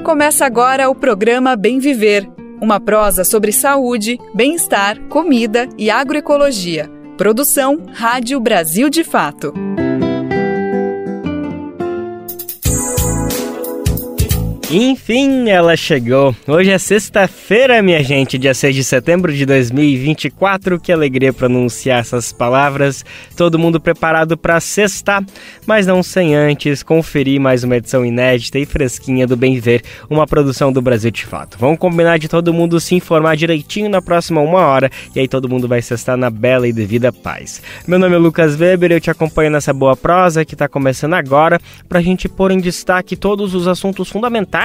Começa agora o programa Bem Viver, uma prosa sobre saúde, bem-estar, comida e agroecologia. Produção Rádio Brasil de Fato. Enfim, ela chegou. Hoje é sexta-feira, minha gente, dia 6 de setembro de 2024. Que alegria pronunciar essas palavras. Todo mundo preparado para sextar, mas não sem antes conferir mais uma edição inédita e fresquinha do Bem Ver, uma produção do Brasil de Fato. Vamos combinar de todo mundo se informar direitinho na próxima 1 hora e aí todo mundo vai sextar na bela e devida paz. Meu nome é Lucas Weber e eu te acompanho nessa boa prosa que está começando agora pra gente pôr em destaque todos os assuntos fundamentais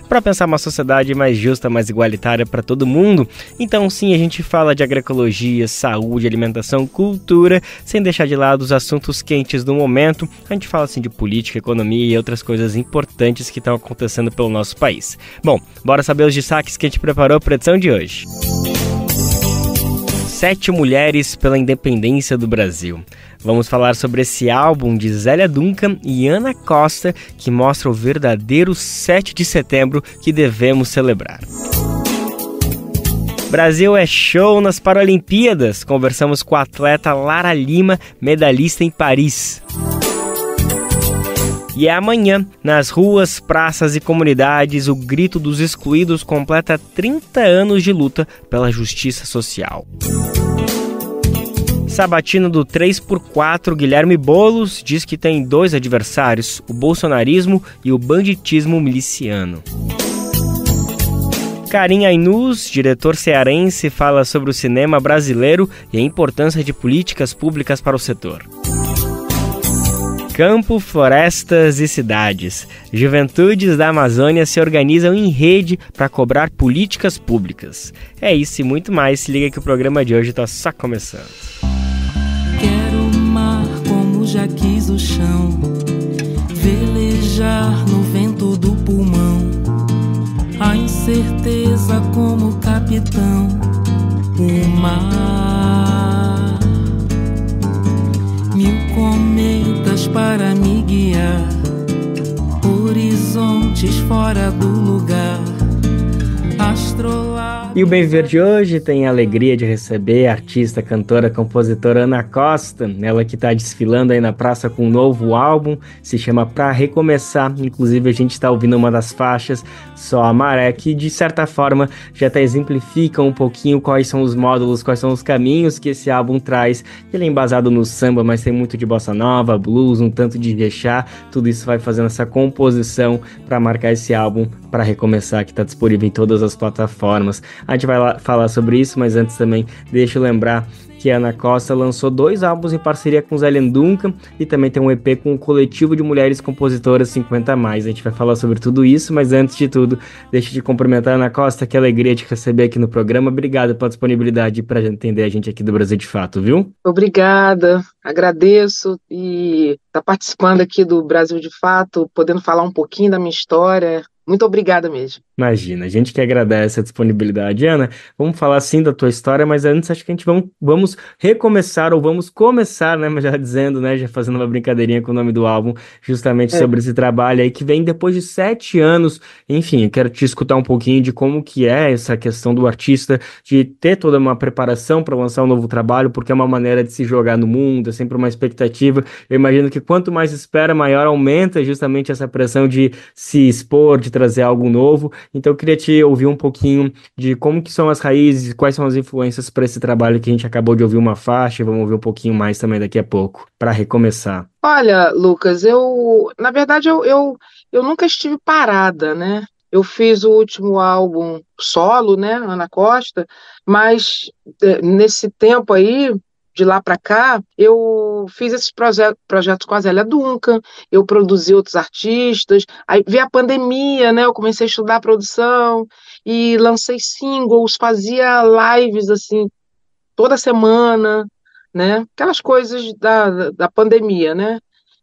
para pensar uma sociedade mais justa, mais igualitária para todo mundo. Então sim, a gente fala de agroecologia, saúde, alimentação, cultura, sem deixar de lado os assuntos quentes do momento. A gente fala assim de política, economia e outras coisas importantes que estão acontecendo pelo nosso país. Bom, bora saber os destaques que a gente preparou para a edição de hoje. 7 mulheres pela independência do Brasil. Vamos falar sobre esse álbum de Zélia Duncan e Ana Costa, que mostra o verdadeiro 7 de setembro que devemos celebrar. Brasil é show nas Paralimpíadas. Conversamos com a atleta Lara Lima, medalhista em Paris. E é amanhã, nas ruas, praças e comunidades, o Grito dos Excluídos completa 30 anos de luta pela justiça social. Sabatina do 3x4, Guilherme Boulos diz que tem 2 adversários, o bolsonarismo e o banditismo miliciano. Karim Ainuz, diretor cearense, fala sobre o cinema brasileiro e a importância de políticas públicas para o setor. Campo, florestas e cidades. Juventudes da Amazônia se organizam em rede para cobrar políticas públicas. É isso e muito mais. Se liga que o programa de hoje está só começando. Quero o mar como já quis o chão, velejar no vento do pulmão, a incerteza como capitão, o mar. 1000 cometas para me guiar, horizontes fora do lugar, astrolar. E o Bem Ver de hoje tem a alegria de receber a artista, cantora, compositora Ana Costa, ela que está desfilando aí na praça com um novo álbum, se chama Pra Recomeçar. Inclusive a gente está ouvindo uma das faixas, Só a Maré, que de certa forma já até exemplifica um pouquinho quais são os módulos, quais são os caminhos que esse álbum traz. Ele é embasado no samba, mas tem muito de bossa nova, blues, um tanto de jexá, tudo isso vai fazendo essa composição para marcar esse álbum Pra Recomeçar, que está disponível em todas as plataformas. A gente vai lá falar sobre isso, mas antes também deixa eu lembrar que a Ana Costa lançou 2 álbuns em parceria com Zélia Duncan e também tem um EP com o coletivo de mulheres compositoras 50+. A gente vai falar sobre tudo isso, mas antes de tudo, deixa eu te cumprimentar, Ana Costa, que alegria te receber aqui no programa. Obrigado pela disponibilidade para atender a gente aqui do Brasil de Fato, viu? Obrigada, agradeço e estar participando aqui do Brasil de Fato, podendo falar um pouquinho da minha história. Muito obrigada mesmo. Imagina, a gente que agradece a disponibilidade. Ana, vamos falar sim da tua história, mas antes acho que a gente vamos recomeçar, ou vamos começar, né, já dizendo, né, já fazendo uma brincadeirinha com o nome do álbum, justamente sobre esse trabalho aí que vem depois de 7 anos. Enfim, eu quero te escutar um pouquinho de como que é essa questão do artista, de ter toda uma preparação para lançar um novo trabalho, porque é uma maneira de se jogar no mundo, é sempre uma expectativa. Eu imagino que quanto mais espera, maior aumenta justamente essa pressão de se expor, de trazer algo novo. Então eu queria te ouvir um pouquinho de como que são as raízes, quais são as influências para esse trabalho que a gente acabou de ouvir uma faixa, vamos ouvir um pouquinho mais também daqui a pouco, para recomeçar. Olha, Lucas, na verdade, eu nunca estive parada, né? Eu fiz o último álbum solo, né, Ana Costa, mas nesse tempo aí, de lá para cá, eu fiz esses projetos com a Zélia Duncan, eu produzi outros artistas, aí veio a pandemia, né, eu comecei a estudar produção e lancei singles, fazia lives, assim, toda semana, né, aquelas coisas da pandemia, né,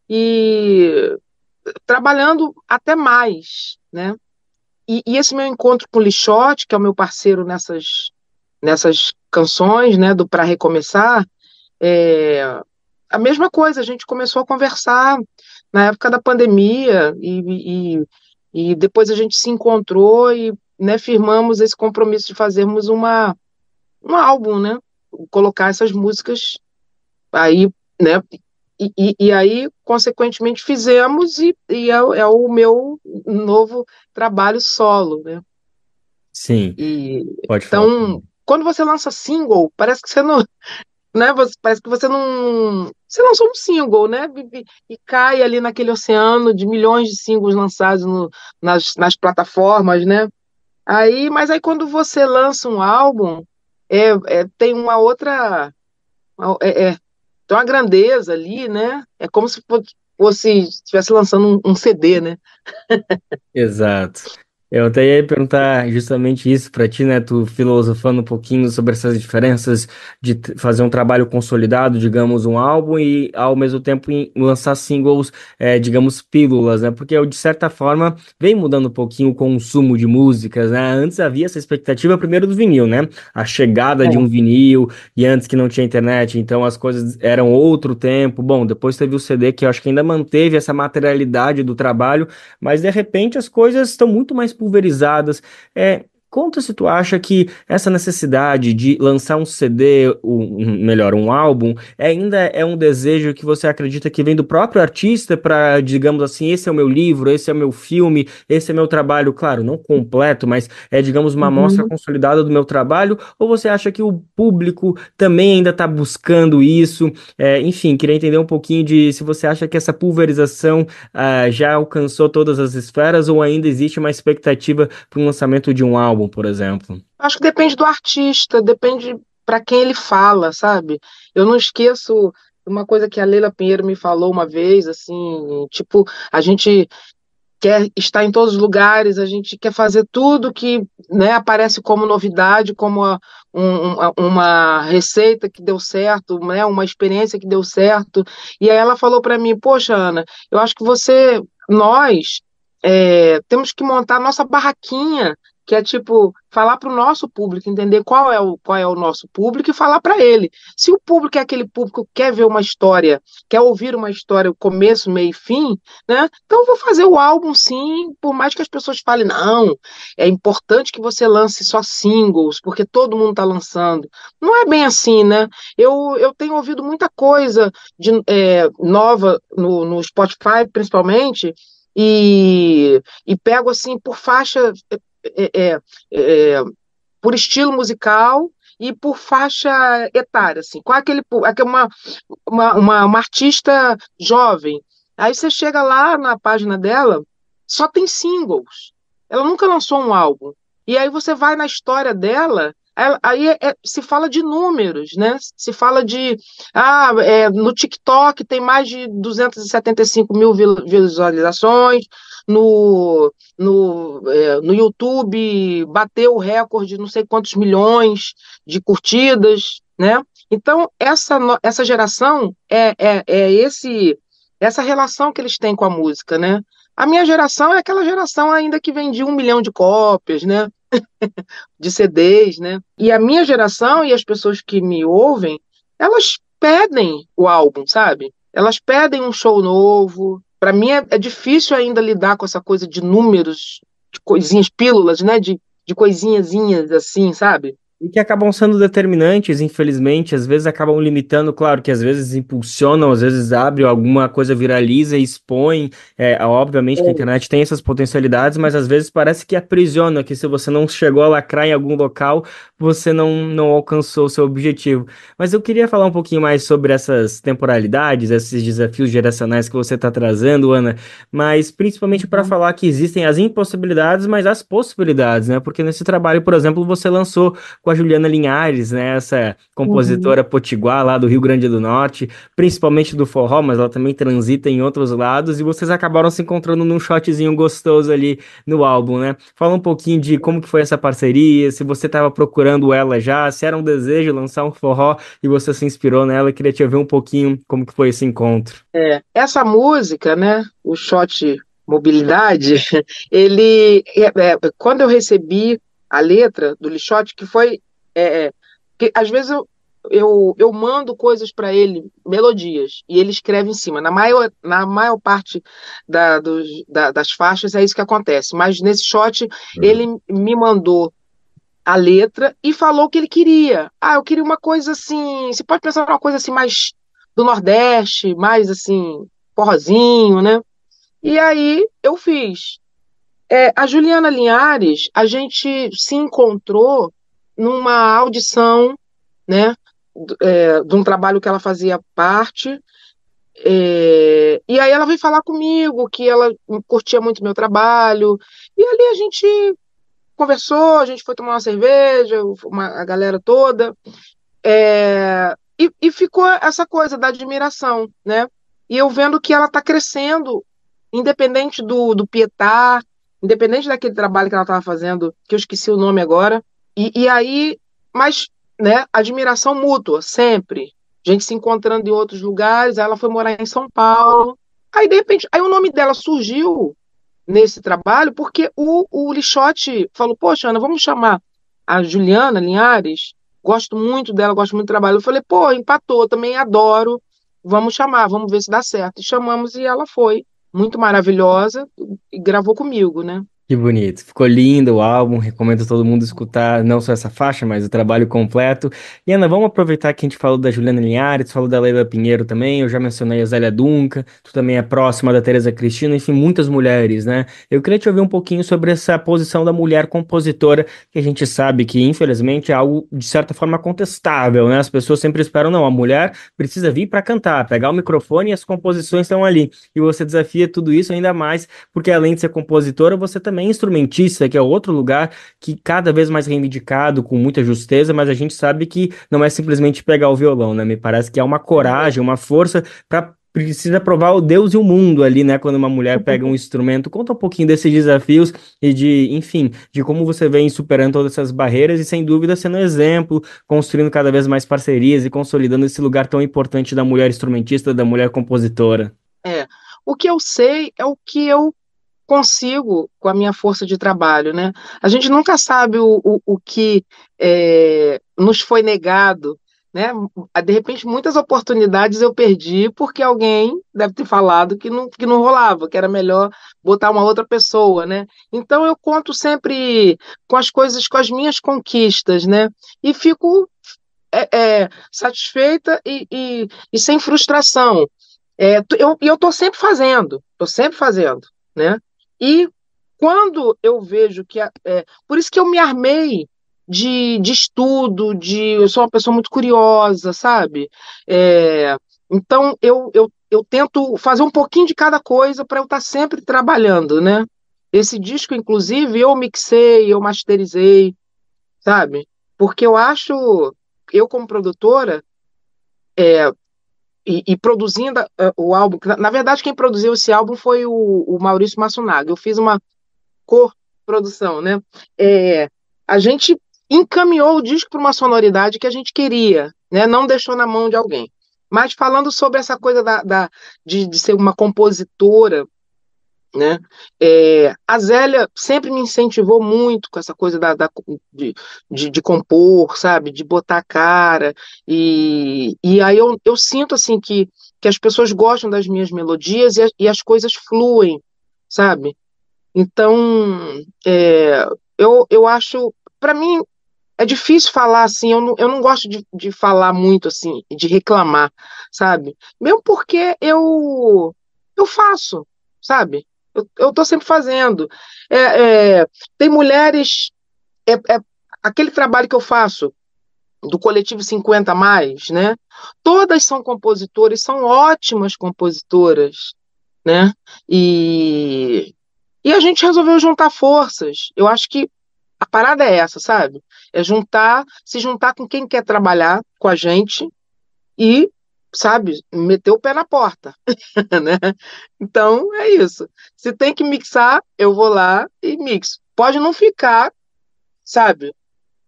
e trabalhando até mais, né, e esse meu encontro com o Lixote, que é o meu parceiro nessas canções, né, do Pra Recomeçar, a mesma coisa, a gente começou a conversar na época da pandemia e E depois a gente se encontrou e, né, firmamos esse compromisso de fazermos um álbum, né? Colocar essas músicas aí, né? E aí, consequentemente, fizemos é o meu novo trabalho solo, né? Sim, E, pode falar. então, quando você lança single, parece que você não, né? Parece que você lançou um single, né? E cai ali naquele oceano de milhões de singles lançados nas plataformas, né? Mas aí quando você lança um álbum, tem uma outra, tem uma grandeza ali, né? É como se fosse estivesse lançando um CD, né? Exato. Eu até ia perguntar justamente isso para ti, né? Tu filosofando um pouquinho sobre essas diferenças de fazer um trabalho consolidado, digamos, um álbum e ao mesmo tempo lançar singles, digamos, pílulas, né? Porque eu, de certa forma, vem mudando um pouquinho o consumo de músicas, né? Antes havia essa expectativa primeiro do vinil, né? A chegada de um vinil e antes que não tinha internet, então as coisas eram outro tempo. Bom, depois teve o CD que eu acho que ainda manteve essa materialidade do trabalho, mas de repente as coisas estão muito mais pulverizadas. Conta se tu acha que essa necessidade de lançar um CD, melhor, um álbum, ainda é um desejo que você acredita que vem do próprio artista para, digamos assim, esse é o meu livro, esse é o meu filme, esse é meu trabalho, claro, não completo, mas é, digamos, uma amostra Uhum. consolidada do meu trabalho, ou você acha que o público também ainda está buscando isso? Enfim, queria entender um pouquinho de se você acha que essa pulverização já alcançou todas as esferas ou ainda existe uma expectativa para o lançamento de um álbum, por exemplo? Acho que depende do artista, depende para quem ele fala, sabe? Eu não esqueço uma coisa que a Leila Pinheiro me falou uma vez, assim, tipo, a gente quer estar em todos os lugares, a gente quer fazer tudo que, né, aparece como novidade, como uma receita que deu certo, né, uma experiência que deu certo. E aí ela falou para mim, poxa, Ana, eu acho que nós, temos que montar a nossa barraquinha, que é tipo falar para o nosso público, entender qual é o nosso público e falar para ele. Se o público é aquele público que quer ver uma história, quer ouvir uma história, começo, meio e fim, né? Então eu vou fazer o álbum sim, por mais que as pessoas falem, não, é importante que você lance só singles, porque todo mundo está lançando. Não é bem assim, né? Eu tenho ouvido muita coisa nova no Spotify, principalmente, e pego assim por faixa, é, é, por estilo musical e por faixa etária, assim. Qual é uma artista jovem? Aí você chega lá na página dela, só tem singles. Ela nunca lançou um álbum. E aí você vai na história dela, se fala de números, né? Se fala no TikTok tem mais de 275 mil visualizações, no YouTube bateu o recorde de não sei quantos milhões de curtidas, né? Então, essa geração essa relação que eles têm com a música, né? A minha geração é aquela geração ainda que vendia 1 milhão de cópias, né? De CDs, né? E a minha geração e as pessoas que me ouvem, elas pedem o álbum, sabe? Elas pedem um show novo. Para mim é difícil ainda lidar com essa coisa de números, de coisinhas, pílulas, né? De coisinhazinhas assim, sabe? E que acabam sendo determinantes, infelizmente, às vezes acabam limitando, claro que às vezes impulsionam, às vezes abre alguma coisa, viraliza e expõe. Obviamente que a internet tem essas potencialidades, mas às vezes parece que aprisiona, que se você não chegou a lacrar em algum local, você não alcançou o seu objetivo. Mas eu queria falar um pouquinho mais sobre essas temporalidades, esses desafios geracionais que você está trazendo, Ana, mas principalmente para Uhum, falar que existem as impossibilidades, mas as possibilidades, né? Porque nesse trabalho, por exemplo, você lançou com a Juliana Linhares, né? Essa uhum. compositora potiguar lá do Rio Grande do Norte, principalmente do forró, mas ela também transita em outros lados, e vocês acabaram se encontrando num shotzinho gostoso ali no álbum, né? Fala um pouquinho de como que foi essa parceria, se você estava procurando ela já, se era um desejo lançar um forró e você se inspirou nela, eu queria te ouvir um pouquinho como que foi esse encontro. Essa música, né? O Shot Mobilidade, quando eu recebi a letra do Lixote, que foi. Que às vezes eu mando coisas para ele, melodias, e ele escreve em cima. Na maior parte das faixas é isso que acontece. Mas nesse shot, ele me mandou a letra e falou o que ele queria. Ah, eu queria uma coisa assim. Você pode pensar numa coisa assim mais do Nordeste, mais assim, forrozinho, né? E aí eu fiz. A Juliana Linhares, a gente se encontrou numa audição, né, de um trabalho que ela fazia parte, e aí ela veio falar comigo que ela curtia muito meu trabalho, e ali a gente conversou, a gente foi tomar uma cerveja, a galera toda, e ficou essa coisa da admiração, né? E eu vendo que ela está crescendo, independente do Pietá, independente daquele trabalho que ela estava fazendo, que eu esqueci o nome agora, e aí, mas, né, admiração mútua, sempre. A gente se encontrando em outros lugares, aí ela foi morar em São Paulo, aí de repente, aí o nome dela surgiu nesse trabalho, porque o Lixote falou, poxa, Ana, vamos chamar a Juliana Linhares, gosto muito dela, gosto muito do trabalho. Eu falei, pô, empatou, também adoro, vamos chamar, vamos ver se dá certo. E chamamos e ela foi, muito maravilhosa, e gravou comigo, né? Que bonito. Ficou lindo o álbum. Recomendo todo mundo escutar não só essa faixa, mas o trabalho completo. E Ana, vamos aproveitar que a gente falou da Juliana Linhares, falou da Leila Pinheiro também. Eu já mencionei a Zélia Dunca. Tu também é próxima da Tereza Cristina. Enfim, muitas mulheres, né? Eu queria te ouvir um pouquinho sobre essa posição da mulher compositora, que a gente sabe que, infelizmente, é algo de certa forma contestável, né? As pessoas sempre esperam, não, a mulher precisa vir para cantar, pegar o microfone e as composições estão ali. E você desafia tudo isso ainda mais porque além de ser compositora, você também é instrumentista, que é outro lugar que cada vez mais reivindicado, com muita justeza, mas a gente sabe que não é simplesmente pegar o violão, né? Me parece que há uma coragem, uma força para precisa provar o Deus e o mundo ali, né? Quando uma mulher pega um instrumento. Conta um pouquinho desses desafios e de, enfim, de como você vem superando todas essas barreiras e, sem dúvida, sendo um exemplo, construindo cada vez mais parcerias e consolidando esse lugar tão importante da mulher instrumentista, da mulher compositora. É. O que eu sei é o que eu consigo com a minha força de trabalho, né? A gente nunca sabe o que nos foi negado, né? De repente, muitas oportunidades eu perdi porque alguém deve ter falado que não rolava, que era melhor botar uma outra pessoa, né? Então eu conto sempre com as coisas, com as minhas conquistas, né? E fico satisfeita e sem frustração. Eu estou sempre fazendo, né? E quando eu vejo que. Por isso que eu me armei de estudo, eu sou uma pessoa muito curiosa, sabe? Então eu tento fazer um pouquinho de cada coisa para eu estar sempre trabalhando, né? Esse disco, inclusive, eu mixei, eu masterizei, sabe? Porque eu acho, eu como produtora, e produzindo o álbum, na verdade, quem produziu esse álbum foi o Maurício Massunaga. Eu fiz uma co-produção, né? A gente encaminhou o disco para uma sonoridade que a gente queria, né? Não deixou na mão de alguém. Mas falando sobre essa coisa de ser uma compositora, né? A Zélia sempre me incentivou muito com essa coisa de compor, sabe? De botar a cara. E aí eu sinto assim que as pessoas gostam das minhas melodias e as coisas fluem, sabe? Então, eu acho, para mim, é difícil falar assim, eu não gosto de falar muito assim, de reclamar, sabe? Mesmo porque eu faço, sabe? Eu tô sempre fazendo. Tem mulheres, aquele trabalho que eu faço, do Coletivo 50 Mais, né? Todas são compositoras, são ótimas compositoras, né? E a gente resolveu juntar forças. Eu acho que a parada é essa, sabe? É se juntar com quem quer trabalhar com a gente e, sabe, meter o pé na porta, né? Então, é isso. Se tem que mixar, eu vou lá e mixo. Pode não ficar, sabe,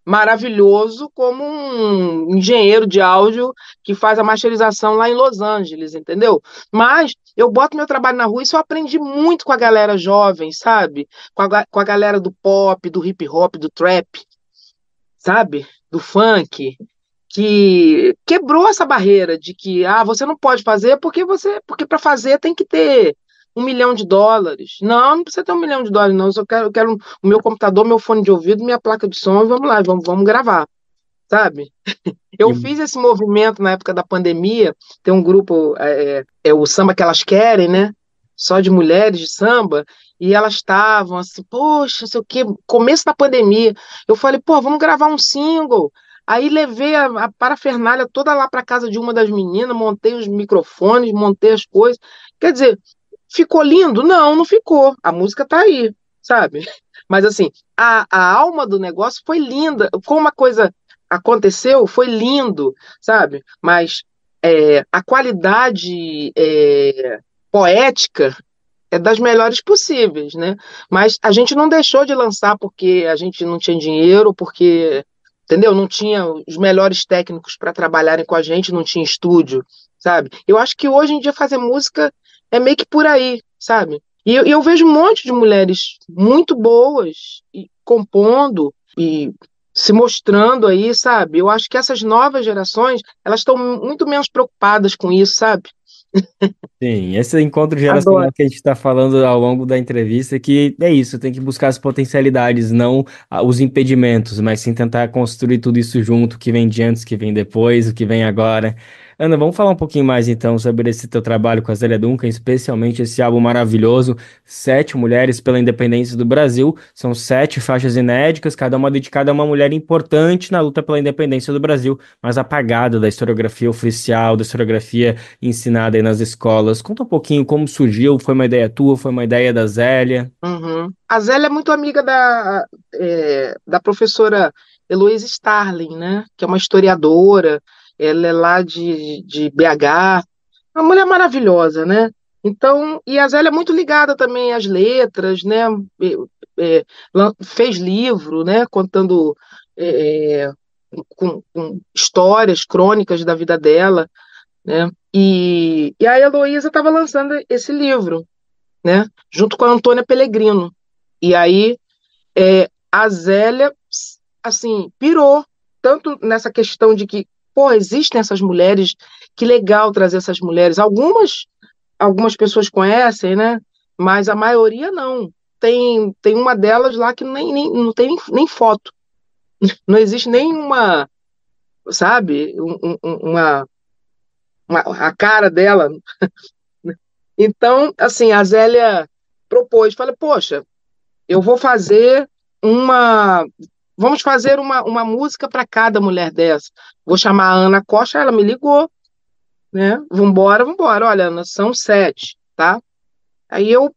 maravilhoso como um engenheiro de áudio que faz a masterização lá em Los Angeles, entendeu? Mas eu boto meu trabalho na rua e isso eu aprendi muito com a galera jovem, sabe? Com a galera do pop, do hip hop, do trap, sabe? Do funk, que quebrou essa barreira de que você não pode fazer porque para fazer tem que ter US$ 1 milhão. Não precisa ter US$ 1 milhão, não. Eu quero o meu computador, meu fone de ouvido, minha placa de som, e vamos lá, vamos gravar, sabe? Eu E- fiz esse movimento na época da pandemia. Tem um grupo, o Samba que Elas Querem, né? Só de mulheres de samba, e elas estavam assim, poxa, não sei o quê, começo da pandemia. Eu falei, pô, vamos gravar um single. Aí levei a parafernália toda lá para casa de uma das meninas, montei os microfones, montei as coisas. Quer dizer, ficou lindo? Não, não ficou. A música tá aí, sabe? Mas assim, a alma do negócio foi linda. Como a coisa aconteceu, foi lindo, sabe? Mas a qualidade poética é das melhores possíveis, né? Mas a gente não deixou de lançar porque a gente não tinha dinheiro, porque, entendeu? Não tinha os melhores técnicos para trabalharem com a gente, não tinha estúdio, sabe? Eu acho que hoje em dia fazer música é meio que por aí, sabe? E eu vejo um monte de mulheres muito boas e compondo e se mostrando aí, sabe? Eu acho que essas novas gerações, elas estão muito menos preocupadas com isso, sabe? Sim, esse encontro Adoro. geracional que a gente está falando ao longo da entrevista, que é isso, tem que buscar as potencialidades, não os impedimentos, mas sim tentar construir tudo isso junto, o que vem de antes, o que vem depois, o que vem agora. Ana, vamos falar um pouquinho mais então sobre esse teu trabalho com a Zélia Duncan, especialmente esse álbum maravilhoso, Sete Mulheres pela Independência do Brasil. São 7 faixas inéditas, cada uma dedicada a uma mulher importante na luta pela independência do Brasil, mas apagada da historiografia oficial, da historiografia ensinada aí nas escolas. Conta um pouquinho como surgiu, foi uma ideia tua, foi uma ideia da Zélia? Uhum. A Zélia é muito amiga da professora Heloísa Starling, né? Que é uma historiadora, ela é lá de BH, uma mulher maravilhosa, né? Então, e a Zélia é muito ligada também às letras, né? E- fez livro, né? Contando é, é, com histórias, crônicas da vida dela, né? E a Heloísa estava lançando esse livro, né? Junto com a Antônia Pellegrino. E aí a Zélia, assim, pirou tanto nessa questão de que, pô, existem essas mulheres, que legal trazer essas mulheres. Algumas pessoas conhecem, né? Mas a maioria não. Tem uma delas lá que não tem nem foto. Não existe nenhuma, sabe, a cara dela. Então, assim, a Zélia propôs, falei, poxa, eu vou fazer uma. Vamos fazer uma música para cada mulher dessa. Vou chamar a Ana Costa, ela me ligou, né? Vambora, vambora. Olha, Ana, são 7, tá? Aí eu,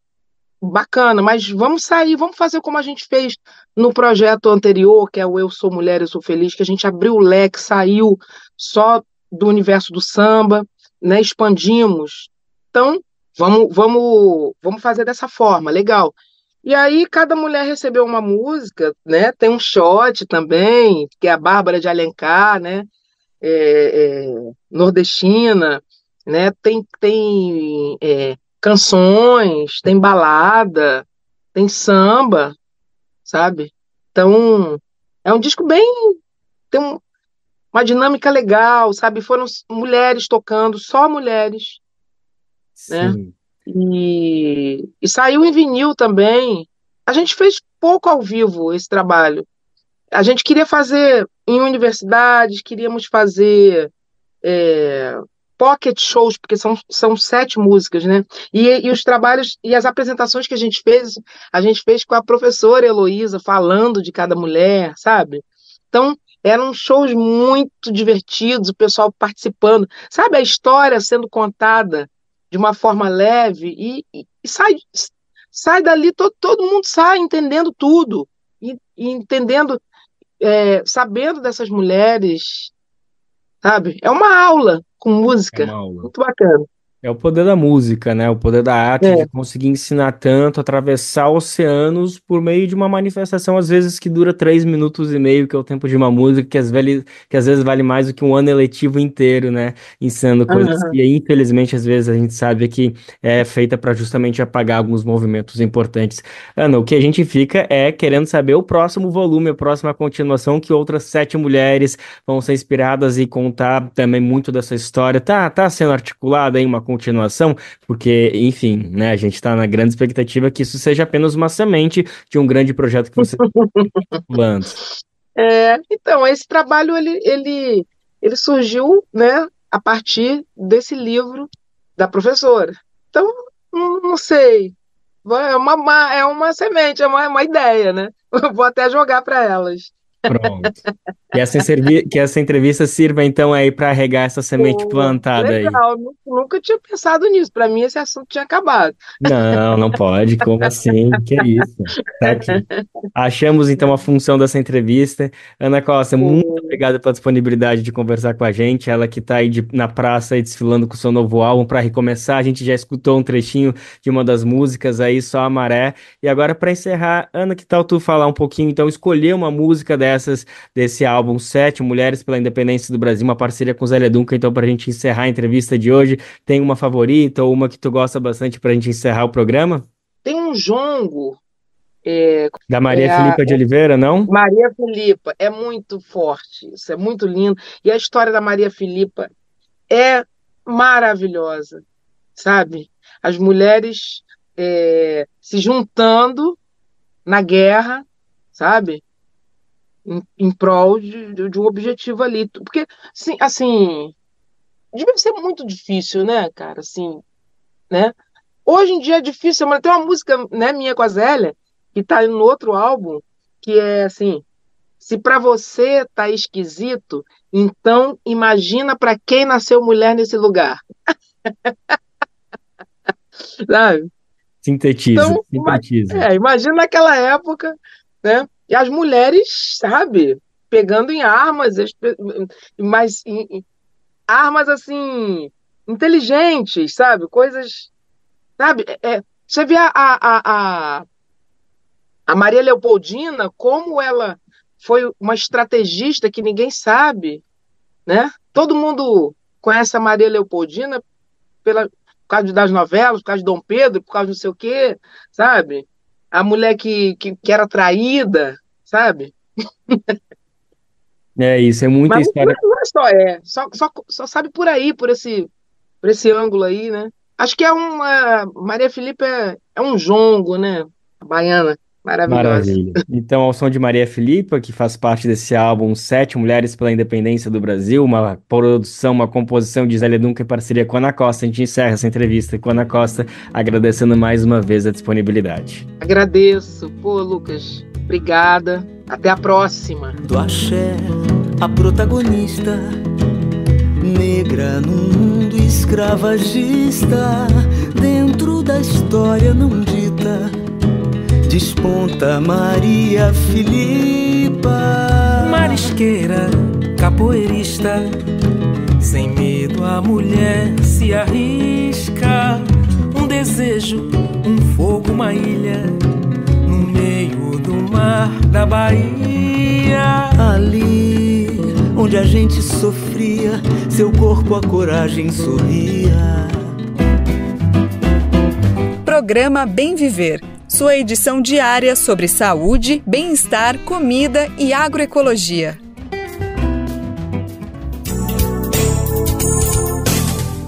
bacana, mas vamos sair, vamos fazer como a gente fez no projeto anterior, que é o Eu Sou Mulher, Eu Sou Feliz, que a gente abriu o leque, saiu só do universo do samba, né? Expandimos. Então, vamos fazer dessa forma, legal. E aí cada mulher recebeu uma música, né? Tem um shot também, que é a Bárbara de Alencar, né? Nordestina, né? Tem canções, tem balada, tem samba, sabe? Então é um disco bem, tem uma dinâmica legal, sabe? Foram mulheres tocando, só mulheres, né? Sim. E saiu em vinil também. A gente fez pouco ao vivo esse trabalho. A gente queria fazer em universidades, queríamos fazer é, pocket shows, porque são 7 músicas, né? E os trabalhos e as apresentações que a gente fez com a professora Heloísa, falando de cada mulher, sabe? Então, eram shows muito divertidos, o pessoal participando, sabe? A história sendo contada de uma forma leve e sai dali, todo mundo sai entendendo tudo, e entendendo, sabendo dessas mulheres, sabe? É uma aula com É música, uma aula. muito bacana. É o poder da música, né? O poder da arte de É, conseguir ensinar tanto, atravessar oceanos por meio de uma manifestação, às vezes, que dura 3 minutos e meio, que é o tempo de uma música, que às vezes vale mais do que um ano eletivo inteiro, né? Ensinando coisas aham. que, infelizmente, às vezes a gente sabe que é feita para justamente apagar alguns movimentos importantes. Ana, o que a gente fica é querendo saber o próximo volume, a próxima continuação, que outras 7 mulheres vão ser inspiradas e contar também muito dessa história. Tá sendo articulada aí uma continuação, porque, enfim, né, a gente está na grande expectativa que isso seja apenas uma semente de um grande projeto que você está articulando. Então, esse trabalho ele surgiu, né, a partir desse livro da professora. Então, não sei, é uma semente, é uma ideia, né? Eu vou até jogar para elas. Pronto. Que essa entrevista sirva então aí para regar essa semente Pô, plantada aí. legal, nunca tinha pensado nisso. Para mim, esse assunto tinha acabado. Não, não pode. Como assim? Que isso? Tá aqui. Achamos então a função dessa entrevista. Ana Costa, muito Pô, obrigado pela disponibilidade de conversar com a gente. Ela que está aí na praça aí desfilando com o seu novo álbum para recomeçar. A gente já escutou um trechinho de uma das músicas aí, Só a Maré. E agora para encerrar, Ana, que tal tu falar um pouquinho, então escolher uma música desse álbum 7 Mulheres pela Independência do Brasil, uma parceria com Zélia Duncan, então para a gente encerrar a entrevista de hoje. Tem uma favorita ou uma que tu gosta bastante para a gente encerrar o programa? tem um jongo, é, Da Maria é a Filipa de Oliveira, não? Maria Filipa, é muito forte, isso é muito lindo. E a história da Maria Filipa é maravilhosa, sabe? As mulheres se juntando na guerra, sabe? Em prol de um objetivo ali. Porque, assim, deve ser muito difícil, né, cara? Assim, né? Hoje em dia é difícil, mas tem uma música, né, minha com a Zélia, que tá no outro álbum, que é assim: se para você tá esquisito, então imagina para quem nasceu mulher nesse lugar, sabe? Sintetiza, Então, sintetiza. imagina naquela época, né? E as mulheres, sabe, pegando em armas, mas armas assim inteligentes, sabe? Coisas, sabe? Você vê a Maria Leopoldina, como ela foi uma estrategista que ninguém sabe, né? Todo mundo conhece a Maria Leopoldina por causa das novelas, por causa de Dom Pedro, por causa de não sei o quê, sabe? A mulher que era traída, sabe? É isso, é muita Mas história. não é só sabe por aí, por esse ângulo aí, né? Acho que Maria Filipe é um jongo, né? A baiana, maravilhosa. Maravilha. Então, ao som de Maria Filipa, que faz parte desse álbum 7 Mulheres pela Independência do Brasil, uma produção, uma composição de Zélia Duncan em parceria com a Ana Costa. A gente encerra essa entrevista com a Ana Costa, agradecendo mais uma vez a disponibilidade. Agradeço. Pô, Lucas, obrigada. Até a próxima. Do axé, a protagonista, negra num mundo escravagista, dentro da história não dita, desponta Maria Filipa. Marisqueira, capoeirista, sem medo a mulher se arrisca. Um desejo, um fogo, uma ilha, no meio do mar da Bahia. Ali onde a gente sofria, seu corpo a coragem sorria. Programa Bem Viver, sua edição diária sobre saúde, bem-estar, comida e agroecologia.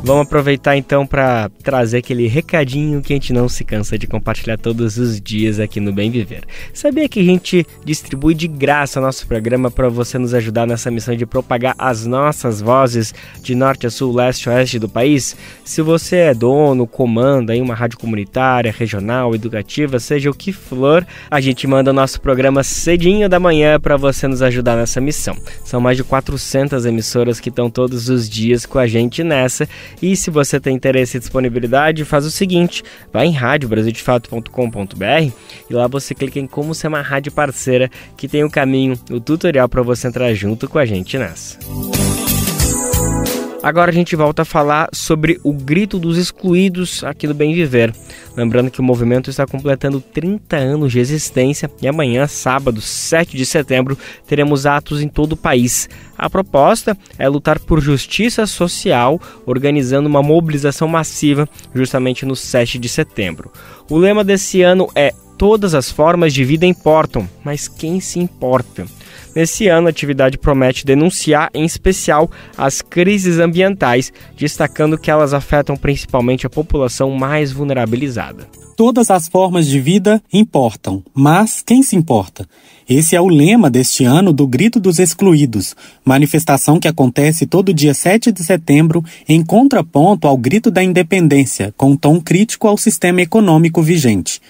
Vamos aproveitar então para trazer aquele recadinho que a gente não se cansa de compartilhar todos os dias aqui no Bem Viver. Sabia que a gente distribui de graça nosso programa para você nos ajudar nessa missão de propagar as nossas vozes de norte a sul, leste a oeste do país? Se você é dono, comanda aí uma rádio comunitária, regional, educativa, seja o que for, a gente manda o nosso programa cedinho da manhã para você nos ajudar nessa missão. São mais de 400 emissoras que estão todos os dias com a gente nessa. E se você tem interesse e disponibilidade, faz o seguinte, vai em radiobrasildefato.com.br e lá você clica em como ser uma rádio parceira, que tem o caminho, o tutorial para você entrar junto com a gente nessa. Agora a gente volta a falar sobre o Grito dos Excluídos aqui do Bem Viver. Lembrando que o movimento está completando 30 anos de existência e amanhã, sábado, 7 de setembro, teremos atos em todo o país. A proposta é lutar por justiça social, organizando uma mobilização massiva justamente no 7 de setembro. O lema desse ano é "Todas as formas de vida importam, mas quem se importa?". Nesse ano, a atividade promete denunciar, em especial, as crises ambientais, destacando que elas afetam principalmente a população mais vulnerabilizada. Todas as formas de vida importam, mas quem se importa? Esse é o lema deste ano do Grito dos Excluídos, manifestação que acontece todo dia 7 de setembro em contraponto ao Grito da Independência, com um tom crítico ao sistema econômico vigente.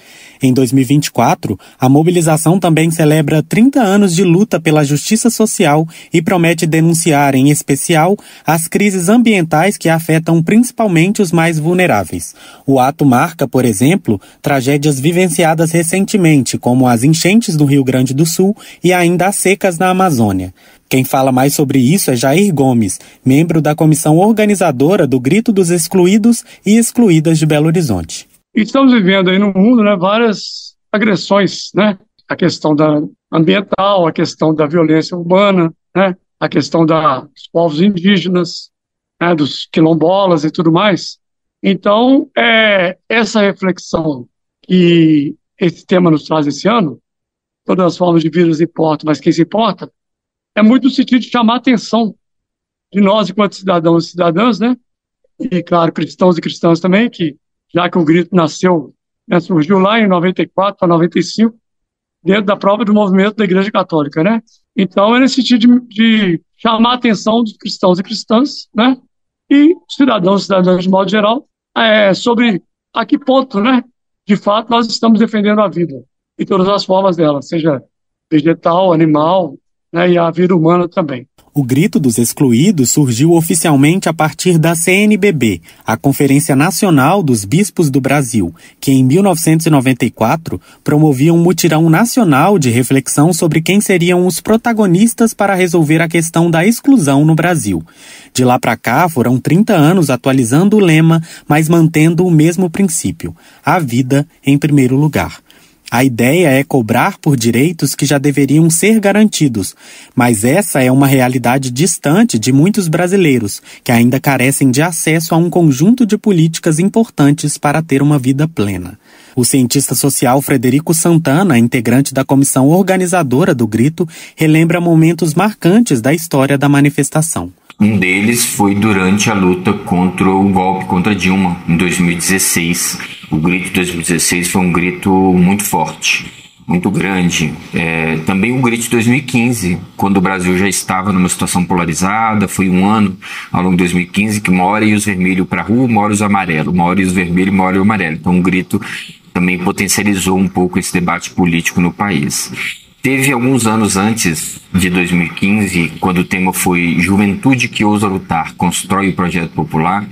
Em 2024, a mobilização também celebra 30 anos de luta pela justiça social e promete denunciar, em especial, as crises ambientais que afetam principalmente os mais vulneráveis. O ato marca, por exemplo, tragédias vivenciadas recentemente, como as enchentes do Rio Grande do Sul e ainda as secas na Amazônia. Quem fala mais sobre isso é Jair Gomes, membro da comissão organizadora do Grito dos Excluídos e Excluídas de Belo Horizonte. Estamos vivendo aí no mundo, várias agressões, a questão ambiental, a questão da violência urbana, a questão dos povos indígenas, dos quilombolas e tudo mais. Então, essa reflexão que esse tema nos traz esse ano, todas as formas de vida importam, mas quem se importa, é muito no sentido de chamar a atenção de nós, enquanto cidadãos e cidadãs, e, claro, cristãos e cristãs também, que já que o grito surgiu lá em 94 para 95, dentro da própria do movimento da Igreja Católica, Então, é nesse sentido de chamar a atenção dos cristãos e cristãs, e cidadãos e cidadãs de modo geral, sobre a que ponto, de fato, nós estamos defendendo a vida, em todas as formas dela, seja vegetal, animal, e a vida humana também. O Grito dos Excluídos surgiu oficialmente a partir da CNBB, a Conferência Nacional dos Bispos do Brasil, que em 1994 promovia um mutirão nacional de reflexão sobre quem seriam os protagonistas para resolver a questão da exclusão no Brasil. De lá para cá, foram 30 anos atualizando o lema, mas mantendo o mesmo princípio: a vida em primeiro lugar. A ideia é cobrar por direitos que já deveriam ser garantidos, mas essa é uma realidade distante de muitos brasileiros, que ainda carecem de acesso a um conjunto de políticas importantes para ter uma vida plena. O cientista social Frederico Santana, integrante da comissão organizadora do Grito, relembra momentos marcantes da história da manifestação. Um deles foi durante a luta contra o golpe contra Dilma, em 2016. O grito de 2016 foi um grito muito forte, muito grande. Também o grito de 2015, quando o Brasil já estava numa situação polarizada. Foi um ano, ao longo de 2015, que uma hora ia os vermelhos para a rua, uma hora os amarelos, uma hora ia os vermelhos, uma hora ia o amarelo. Então o grito também potencializou um pouco esse debate político no país. Teve alguns anos antes de 2015, quando o tema foi Juventude que ousa lutar, constrói o projeto popular.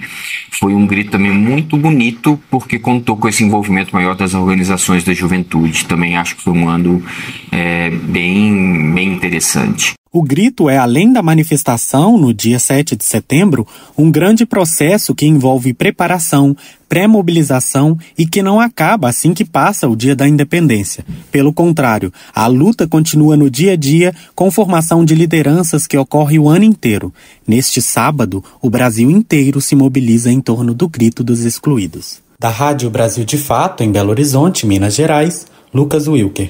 Foi um grito também muito bonito, porque contou com esse envolvimento maior das organizações da juventude. Também acho que foi um ano bem interessante. O grito é, além da manifestação, no dia 7 de setembro, um grande processo que envolve preparação, pré-mobilização e que não acaba assim que passa o dia da independência. Pelo contrário, a luta continua no dia a dia com formação de lideranças que ocorre o ano inteiro. Neste sábado, o Brasil inteiro se mobiliza em torno do Grito dos Excluídos. Da Rádio Brasil de Fato, em Belo Horizonte, Minas Gerais, Lucas Wilker.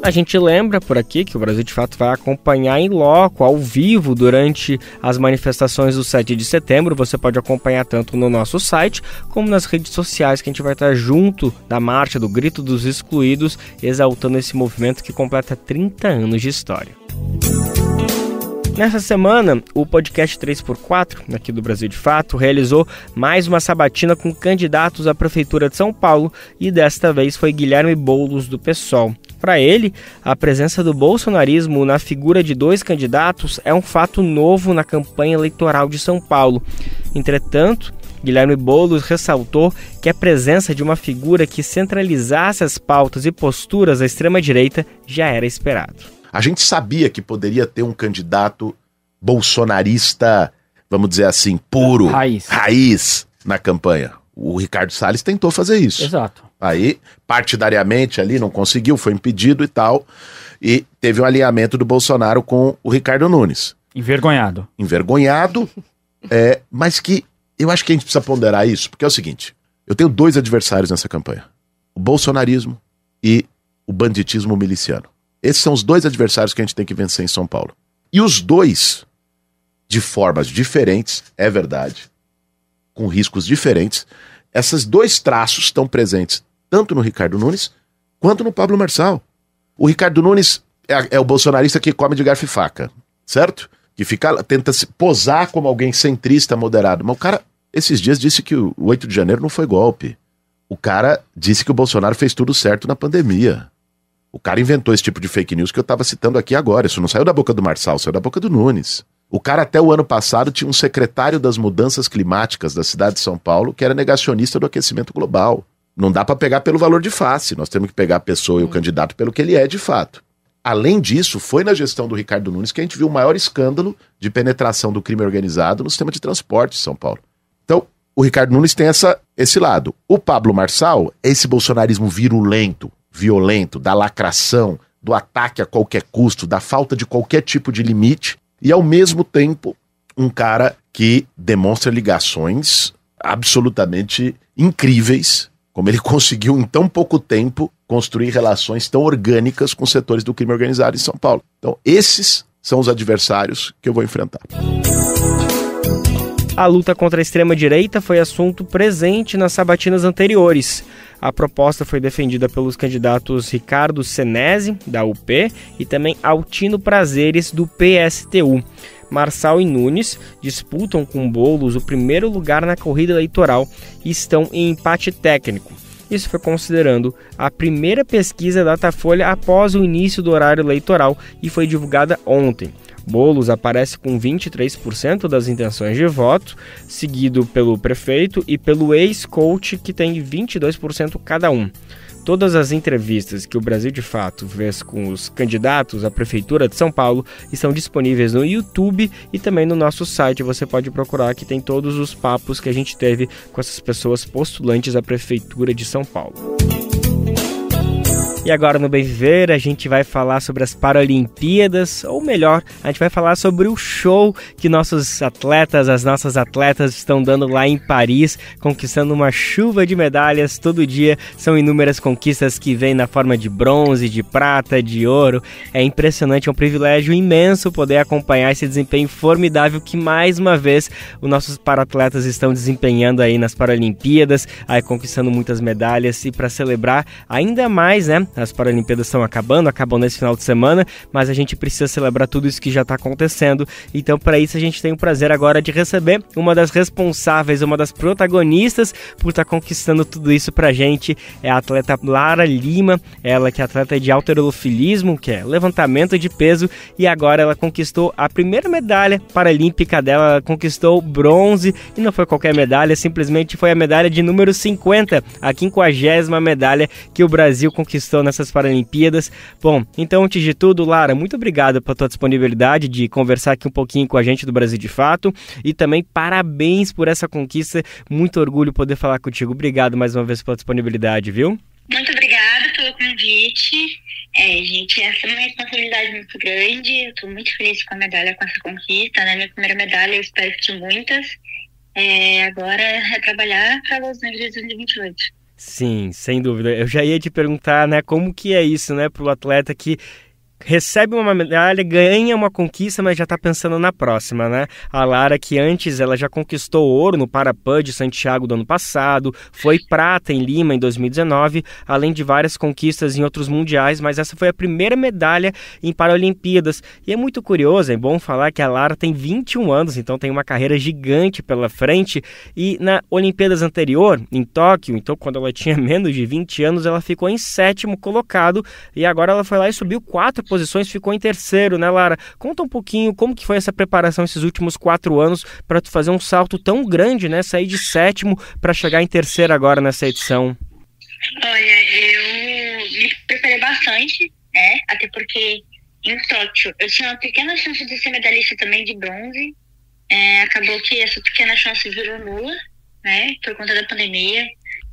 A gente lembra por aqui que o Brasil de Fato vai acompanhar em loco, ao vivo, durante as manifestações do 7 de setembro. Você pode acompanhar tanto no nosso site como nas redes sociais, que a gente vai estar junto da marcha do Grito dos Excluídos, exaltando esse movimento que completa 30 anos de história. Nessa semana, o podcast 3x4, aqui do Brasil de Fato, realizou mais uma sabatina com candidatos à Prefeitura de São Paulo e desta vez foi Guilherme Boulos, do PSOL. Para ele, a presença do bolsonarismo na figura de dois candidatos é um fato novo na campanha eleitoral de São Paulo. Entretanto, Guilherme Boulos ressaltou que a presença de uma figura que centralizasse as pautas e posturas da extrema-direita já era esperado. A gente sabia que poderia ter um candidato bolsonarista, vamos dizer assim, puro, raiz na campanha. O Ricardo Salles tentou fazer isso. Exato. Aí, partidariamente ali, não conseguiu, foi impedido e tal, e teve um alinhamento do Bolsonaro com o Ricardo Nunes. Envergonhado, mas que eu acho que a gente precisa ponderar isso, porque é o seguinte, eu tenho 2 adversários nessa campanha, o bolsonarismo e o banditismo miliciano. Esses são os 2 adversários que a gente tem que vencer em São Paulo. E os 2, de formas diferentes, é verdade, com riscos diferentes, esses 2 traços estão presentes tanto no Ricardo Nunes quanto no Pablo Marçal. O Ricardo Nunes é o bolsonarista que come de garfo e faca, certo? Que tenta se posar como alguém centrista, moderado. Mas o cara, esses dias, disse que o 8 de janeiro não foi golpe. O cara disse que o Bolsonaro fez tudo certo na pandemia. O cara inventou esse tipo de fake news que eu estava citando aqui agora. Isso não saiu da boca do Marçal, saiu da boca do Nunes. O cara, até o ano passado, tinha um secretário das mudanças climáticas da cidade de São Paulo que era negacionista do aquecimento global. Não dá para pegar pelo valor de face, nós temos que pegar a pessoa e o candidato pelo que ele é de fato. Além disso, foi na gestão do Ricardo Nunes que a gente viu o maior escândalo de penetração do crime organizado no sistema de transporte de São Paulo. Então, o Ricardo Nunes tem esse lado. O Pablo Marçal é esse bolsonarismo virulento, violento, da lacração, do ataque a qualquer custo, da falta de qualquer tipo de limite, e ao mesmo tempo um cara que demonstra ligações absolutamente incríveis, como ele conseguiu em tão pouco tempo construir relações tão orgânicas com setores do crime organizado em São Paulo. Então esses são os adversários que eu vou enfrentar. A luta contra a extrema-direita foi assunto presente nas sabatinas anteriores. A proposta foi defendida pelos candidatos Ricardo Senesi, da UP, e também Altino Prazeres, do PSTU. Marçal e Nunes disputam com Boulos o primeiro lugar na corrida eleitoral e estão em empate técnico. Isso foi considerando a primeira pesquisa Datafolha após o início do horário eleitoral e foi divulgada ontem. Boulos aparece com 23% das intenções de voto, seguido pelo prefeito e pelo ex-coach, que tem 22% cada um. Todas as entrevistas que o Brasil de Fato fez com os candidatos à Prefeitura de São Paulo estão disponíveis no YouTube e também no nosso site. Você pode procurar, que tem todos os papos que a gente teve com essas pessoas postulantes à Prefeitura de São Paulo. E agora no Bem Viver a gente vai falar sobre as Paralimpíadas, ou melhor, a gente vai falar sobre o show que nossos atletas, as nossas atletas estão dando lá em Paris, conquistando uma chuva de medalhas todo dia. São inúmeras conquistas que vêm na forma de bronze, de prata, de ouro. É impressionante, é um privilégio imenso poder acompanhar esse desempenho formidável que mais uma vez os nossos paratletas estão desempenhando aí nas Paralimpíadas, aí conquistando muitas medalhas. E para celebrar ainda mais, né? As Paralimpíadas estão acabam nesse final de semana, mas a gente precisa celebrar tudo isso que já está acontecendo. Então, para isso, a gente tem o prazer agora de receber uma das responsáveis, uma das protagonistas por estar conquistando tudo isso pra gente. É a atleta Lara Lima, ela que é atleta de halterofilismo, que é levantamento de peso, e agora ela conquistou a primeira medalha paralímpica dela. Ela conquistou bronze, e não foi qualquer medalha, simplesmente foi a medalha de número 50, a 50ª medalha que o Brasil conquistou nessas Paralimpíadas. Bom, então antes de tudo, Lara, muito obrigado pela tua disponibilidade de conversar aqui um pouquinho com a gente do Brasil de Fato, e também parabéns por essa conquista, muito orgulho poder falar contigo. Obrigado mais uma vez pela disponibilidade, viu? Muito obrigada pelo convite. Gente, essa é uma responsabilidade muito grande. Eu estou muito feliz com a medalha, com essa conquista, né? Minha primeira medalha, eu espero que de muitas. Agora é trabalhar para Los Angeles 2028. Sim, sem dúvida. Eu já ia te perguntar, né, como que é isso, né, para o atleta que recebe uma medalha, ganha uma conquista, mas já está pensando na próxima, né? A Lara, que antes ela já conquistou ouro no Parapan de Santiago do ano passado, foi prata em Lima em 2019, além de várias conquistas em outros mundiais, mas essa foi a primeira medalha em Paralimpíadas. E é muito curioso, é bom falar que a Lara tem 21 anos, então tem uma carreira gigante pela frente, e na Olimpíadas anterior, em Tóquio, então quando ela tinha menos de 20 anos, ela ficou em 7º colocado, e agora ela foi lá e subiu 4 posições, ficou em 3º, né, Lara? Conta um pouquinho como que foi essa preparação esses últimos 4 anos para tu fazer um salto tão grande, né? Sair de 7º para chegar em 3º agora nessa edição. Olha, eu me preparei bastante, né? Até porque em Tóquio, eu tinha uma pequena chance de ser medalhista também de bronze. Acabou que essa pequena chance virou nula, né, por conta da pandemia.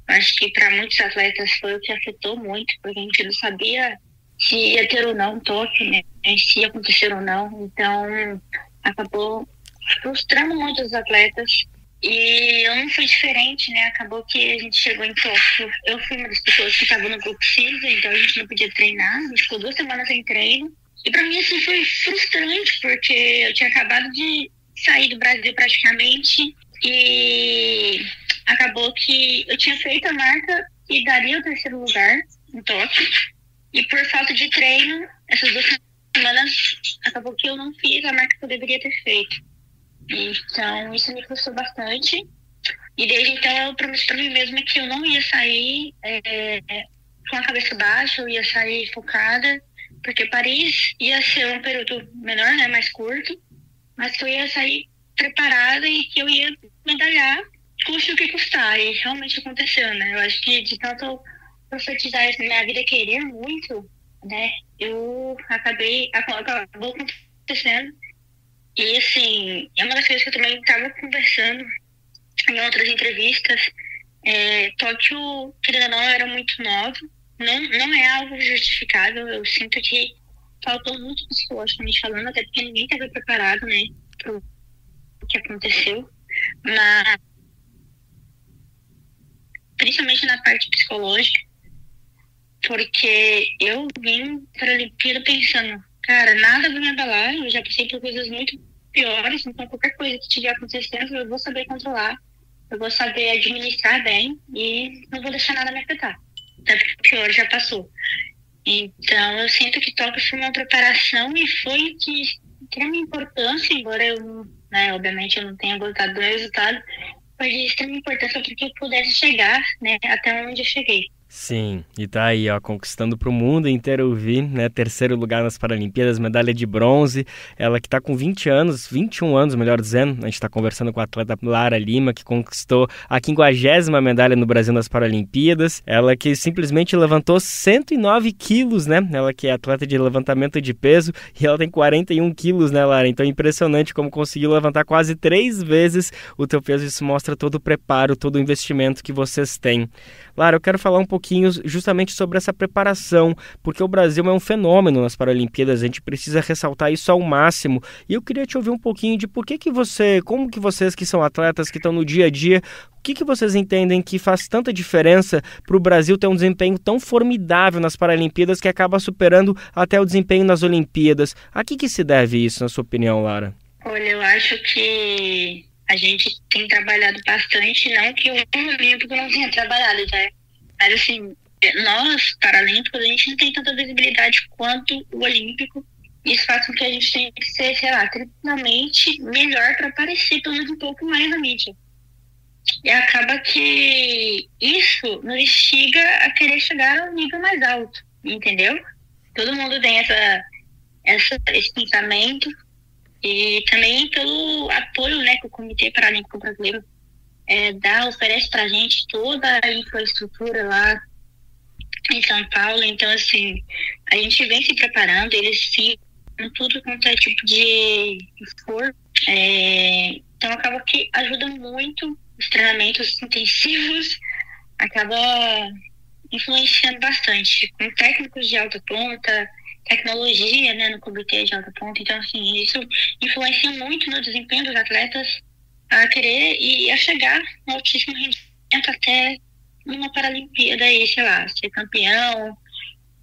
Acho que para muitos atletas foi o que afetou muito, porque a gente não sabia se ia ter ou não Tóquio, né, se ia acontecer ou não. Então, acabou frustrando muitos atletas. E eu não fui diferente, né? Acabou que a gente chegou em Tóquio. Eu fui uma das pessoas que estava no grupo cinza, então a gente não podia treinar. A gente ficou 2 semanas sem treino. E para mim, assim, foi frustrante, porque eu tinha acabado de sair do Brasil praticamente. E acabou que eu tinha feito a marca e daria o 3º lugar em Tóquio. E por falta de treino, essas 2 semanas, acabou que eu não fiz a marca que eu deveria ter feito. Então, isso me frustrou bastante. E desde então, eu prometi para mim mesma que eu não ia sair com a cabeça baixa, eu ia sair focada, porque Paris ia ser um período menor, né, mais curto, mas que eu ia sair preparada e que eu ia medalhar, custe o que custar. E realmente aconteceu, né? Eu acho que de tanto profetizar isso na minha vida, querer muito, né, acabou acontecendo. E, assim, é uma das coisas que eu também estava conversando em outras entrevistas. Tóquio, querendo ou não, era muito nova. Não é algo justificável. Eu sinto que faltou muito psicologicamente falando, até porque ninguém estava preparado, né, para o que aconteceu. Mas, principalmente na parte psicológica, porque eu vim para a Olimpíada pensando, cara, nada vai me abalar, eu já passei por coisas muito piores, então qualquer coisa que estiver acontecendo, eu vou saber controlar, eu vou saber administrar bem e não vou deixar nada me afetar. Até porque o pior já passou. Então, eu sinto que Tóquio foi uma preparação e foi de extrema importância, embora eu, né, obviamente, eu não tenha gostado do resultado, foi de extrema importância para que eu pudesse chegar, né, até onde eu cheguei. Sim, e tá aí, ó, conquistando pro mundo inteiro ouvir, né, 3º lugar nas Paralimpíadas, medalha de bronze, ela que tá com 21 anos, melhor dizendo, a gente tá conversando com a atleta Lara Lima, que conquistou a 50ª medalha no Brasil nas Paralimpíadas, ela que simplesmente levantou 109 quilos, né, ela que é atleta de levantamento de peso, e ela tem 41 quilos, né, Lara, então é impressionante como conseguiu levantar quase 3 vezes o teu peso, isso mostra todo o preparo, todo o investimento que vocês têm. Lara, eu quero falar um pouquinho justamente sobre essa preparação, porque o Brasil é um fenômeno nas Paralimpíadas, a gente precisa ressaltar isso ao máximo. E eu queria te ouvir um pouquinho de como que vocês que são atletas, que estão no dia a dia, o que vocês entendem que faz tanta diferença para o Brasil ter um desempenho tão formidável nas Paralimpíadas que acaba superando até o desempenho nas Olimpíadas? A que se deve isso, na sua opinião, Lara? Olha, eu acho que a gente tem trabalhado bastante, não que o Olímpico não tenha trabalhado, né? Mas, assim, nós, paralímpicos, a gente não tem tanta visibilidade quanto o Olímpico. Isso faz com que a gente tenha que ser, sei lá, triplamente melhor para aparecer pelo menos um pouco mais na mídia. E acaba que isso nos instiga a querer chegar ao nível mais alto, entendeu? Todo mundo tem esse pensamento. E também pelo apoio, né, que o Comitê Paralímpico Brasileiro oferece pra gente toda a infraestrutura lá em São Paulo. Então, assim, a gente vem se preparando, eles sim, tudo quanto é tipo de esforço. Então, acaba que ajuda muito os treinamentos intensivos, acaba influenciando bastante, com técnicos de alta ponta, tecnologia, né, no comitê de alta ponta. Então, assim, isso influencia muito no desempenho dos atletas a querer e a chegar no altíssimo rendimento até numa Paralimpíada aí, sei lá, ser campeão,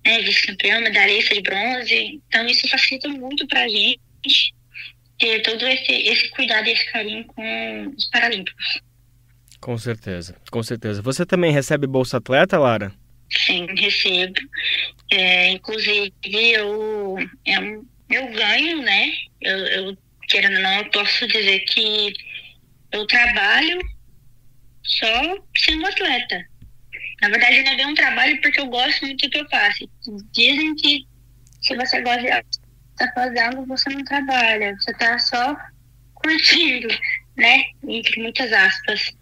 né, vice-campeão, medalhista de bronze. Então, isso facilita muito pra gente ter todo esse cuidado e esse carinho com os paralímpicos. Com certeza, com certeza. Você também recebe Bolsa Atleta, Lara? Sim, recebo. Inclusive, eu ganho, né? Eu querendo ou não, eu posso dizer que eu trabalho só sendo atleta. Na verdade, não é bem um trabalho porque eu gosto muito do que eu faço. Dizem que se você gosta de estar fazendo, você não trabalha. Você está só curtindo, né? Entre muitas aspas.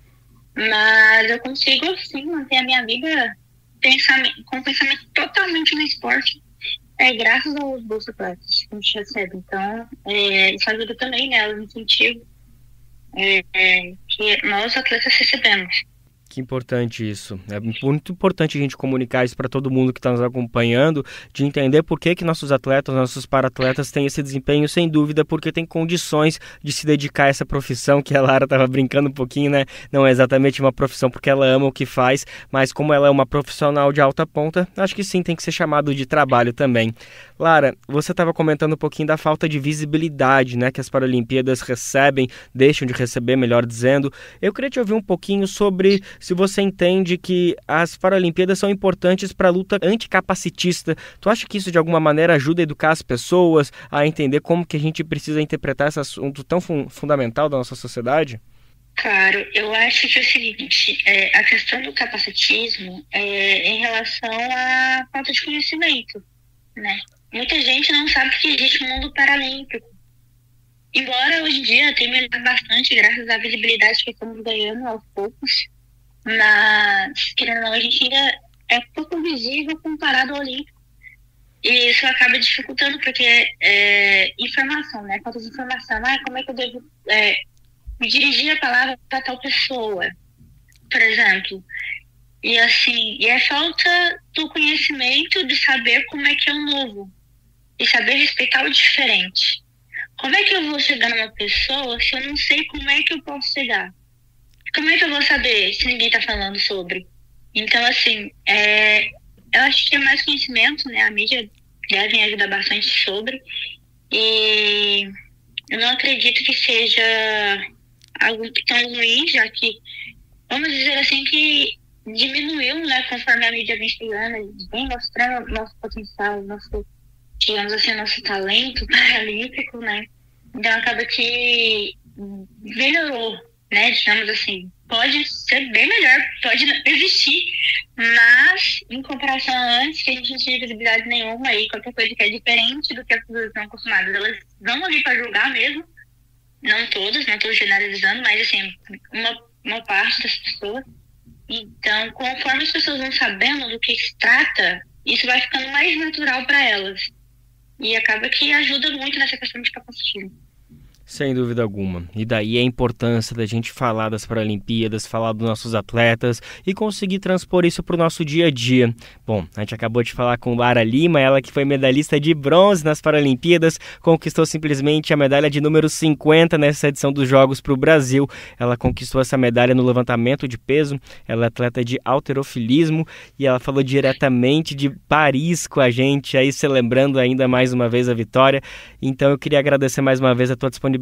Mas eu consigo, sim, manter a minha vida com pensamento totalmente no esporte. graças aos Bolsa Atletas que a gente recebe. Então, isso ajuda também, né, o incentivo que nós atletas recebemos. Que importante isso. É muito importante a gente comunicar isso para todo mundo que está nos acompanhando, de entender por que nossos atletas, nossos para-atletas têm esse desempenho, sem dúvida, porque tem condições de se dedicar a essa profissão, que a Lara estava brincando um pouquinho, né? Não é exatamente uma profissão porque ela ama o que faz, mas como ela é uma profissional de alta ponta, acho que sim, tem que ser chamado de trabalho também. Lara, você estava comentando um pouquinho da falta de visibilidade, né, que as Paralimpíadas recebem, deixam de receber, melhor dizendo. Eu queria te ouvir um pouquinho sobre se você entende que as Paralimpíadas são importantes para a luta anticapacitista. Tu acha que isso de alguma maneira ajuda a educar as pessoas a entender como que a gente precisa interpretar esse assunto tão fundamental da nossa sociedade? Claro, eu acho que é o seguinte, a questão do capacitismo é em relação à falta de conhecimento, né? Muita gente não sabe que existe um mundo paralímpico. Embora hoje em dia tenha melhorado bastante graças à visibilidade que estamos ganhando aos poucos, mas, querendo ou não, a gente ainda é pouco visível comparado ao Olímpico. E isso acaba dificultando, porque informação, né? Falta de informação. Como é que eu devo me dirigir a palavra para tal pessoa, por exemplo? E assim, é falta do conhecimento de saber como é que é o novo e saber respeitar o diferente. Como é que eu vou chegar numa pessoa se eu não sei como é que eu posso chegar? Como é que eu vou saber se ninguém está falando sobre? Então, assim, eu acho que é mais conhecimento, né? A mídia deve ajudar bastante sobre. E eu não acredito que seja algo tão ruim, já que, vamos dizer assim, que diminuiu, né? Conforme a mídia vem chegando, vem mostrando nosso potencial, digamos assim, nosso talento paralímpico, né? Então, acaba que melhorou, né, digamos assim, pode ser bem melhor, pode existir, mas em comparação a antes, que a gente não tinha visibilidade nenhuma e qualquer coisa que é diferente do que as pessoas estão acostumadas, elas vão ali para julgar mesmo, não todas, não estou generalizando, mas assim, uma parte das pessoas. Então, conforme as pessoas vão sabendo do que se trata, isso vai ficando mais natural para elas e acaba que ajuda muito nessa questão de capacitismo. Sem dúvida alguma. E daí a importância da gente falar das Paralimpíadas, falar dos nossos atletas e conseguir transpor isso para o nosso dia a dia. Bom, a gente acabou de falar com Lara Lima, ela que foi medalhista de bronze nas Paralimpíadas, conquistou simplesmente a medalha de número 50 nessa edição dos Jogos para o Brasil. Ela conquistou essa medalha no levantamento de peso, ela é atleta de halterofilismo e ela falou diretamente de Paris com a gente, aí celebrando ainda mais uma vez a vitória. Então eu queria agradecer mais uma vez a tua disponibilidade,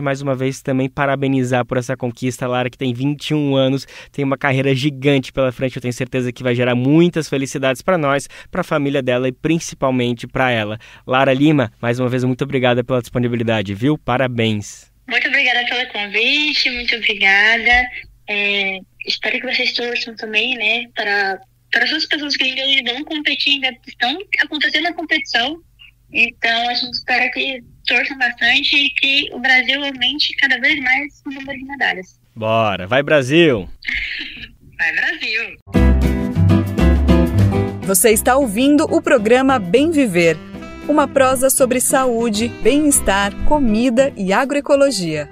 mais uma vez também parabenizar por essa conquista. Lara, que tem 21 anos, tem uma carreira gigante pela frente, eu tenho certeza que vai gerar muitas felicidades para nós, para a família dela e principalmente para ela. Lara Lima, mais uma vez, muito obrigada pela disponibilidade, viu? Parabéns. Muito obrigada pelo convite, muito obrigada. Espero que vocês torçam também, né, para as pessoas que ainda vão competir, ainda estão acontecendo a competição. Então, a gente espera que torçam bastante e que o Brasil aumente cada vez mais o número de medalhas. Bora, vai Brasil! Vai Brasil! Você está ouvindo o programa Bem Viver, uma prosa sobre saúde, bem-estar, comida e agroecologia.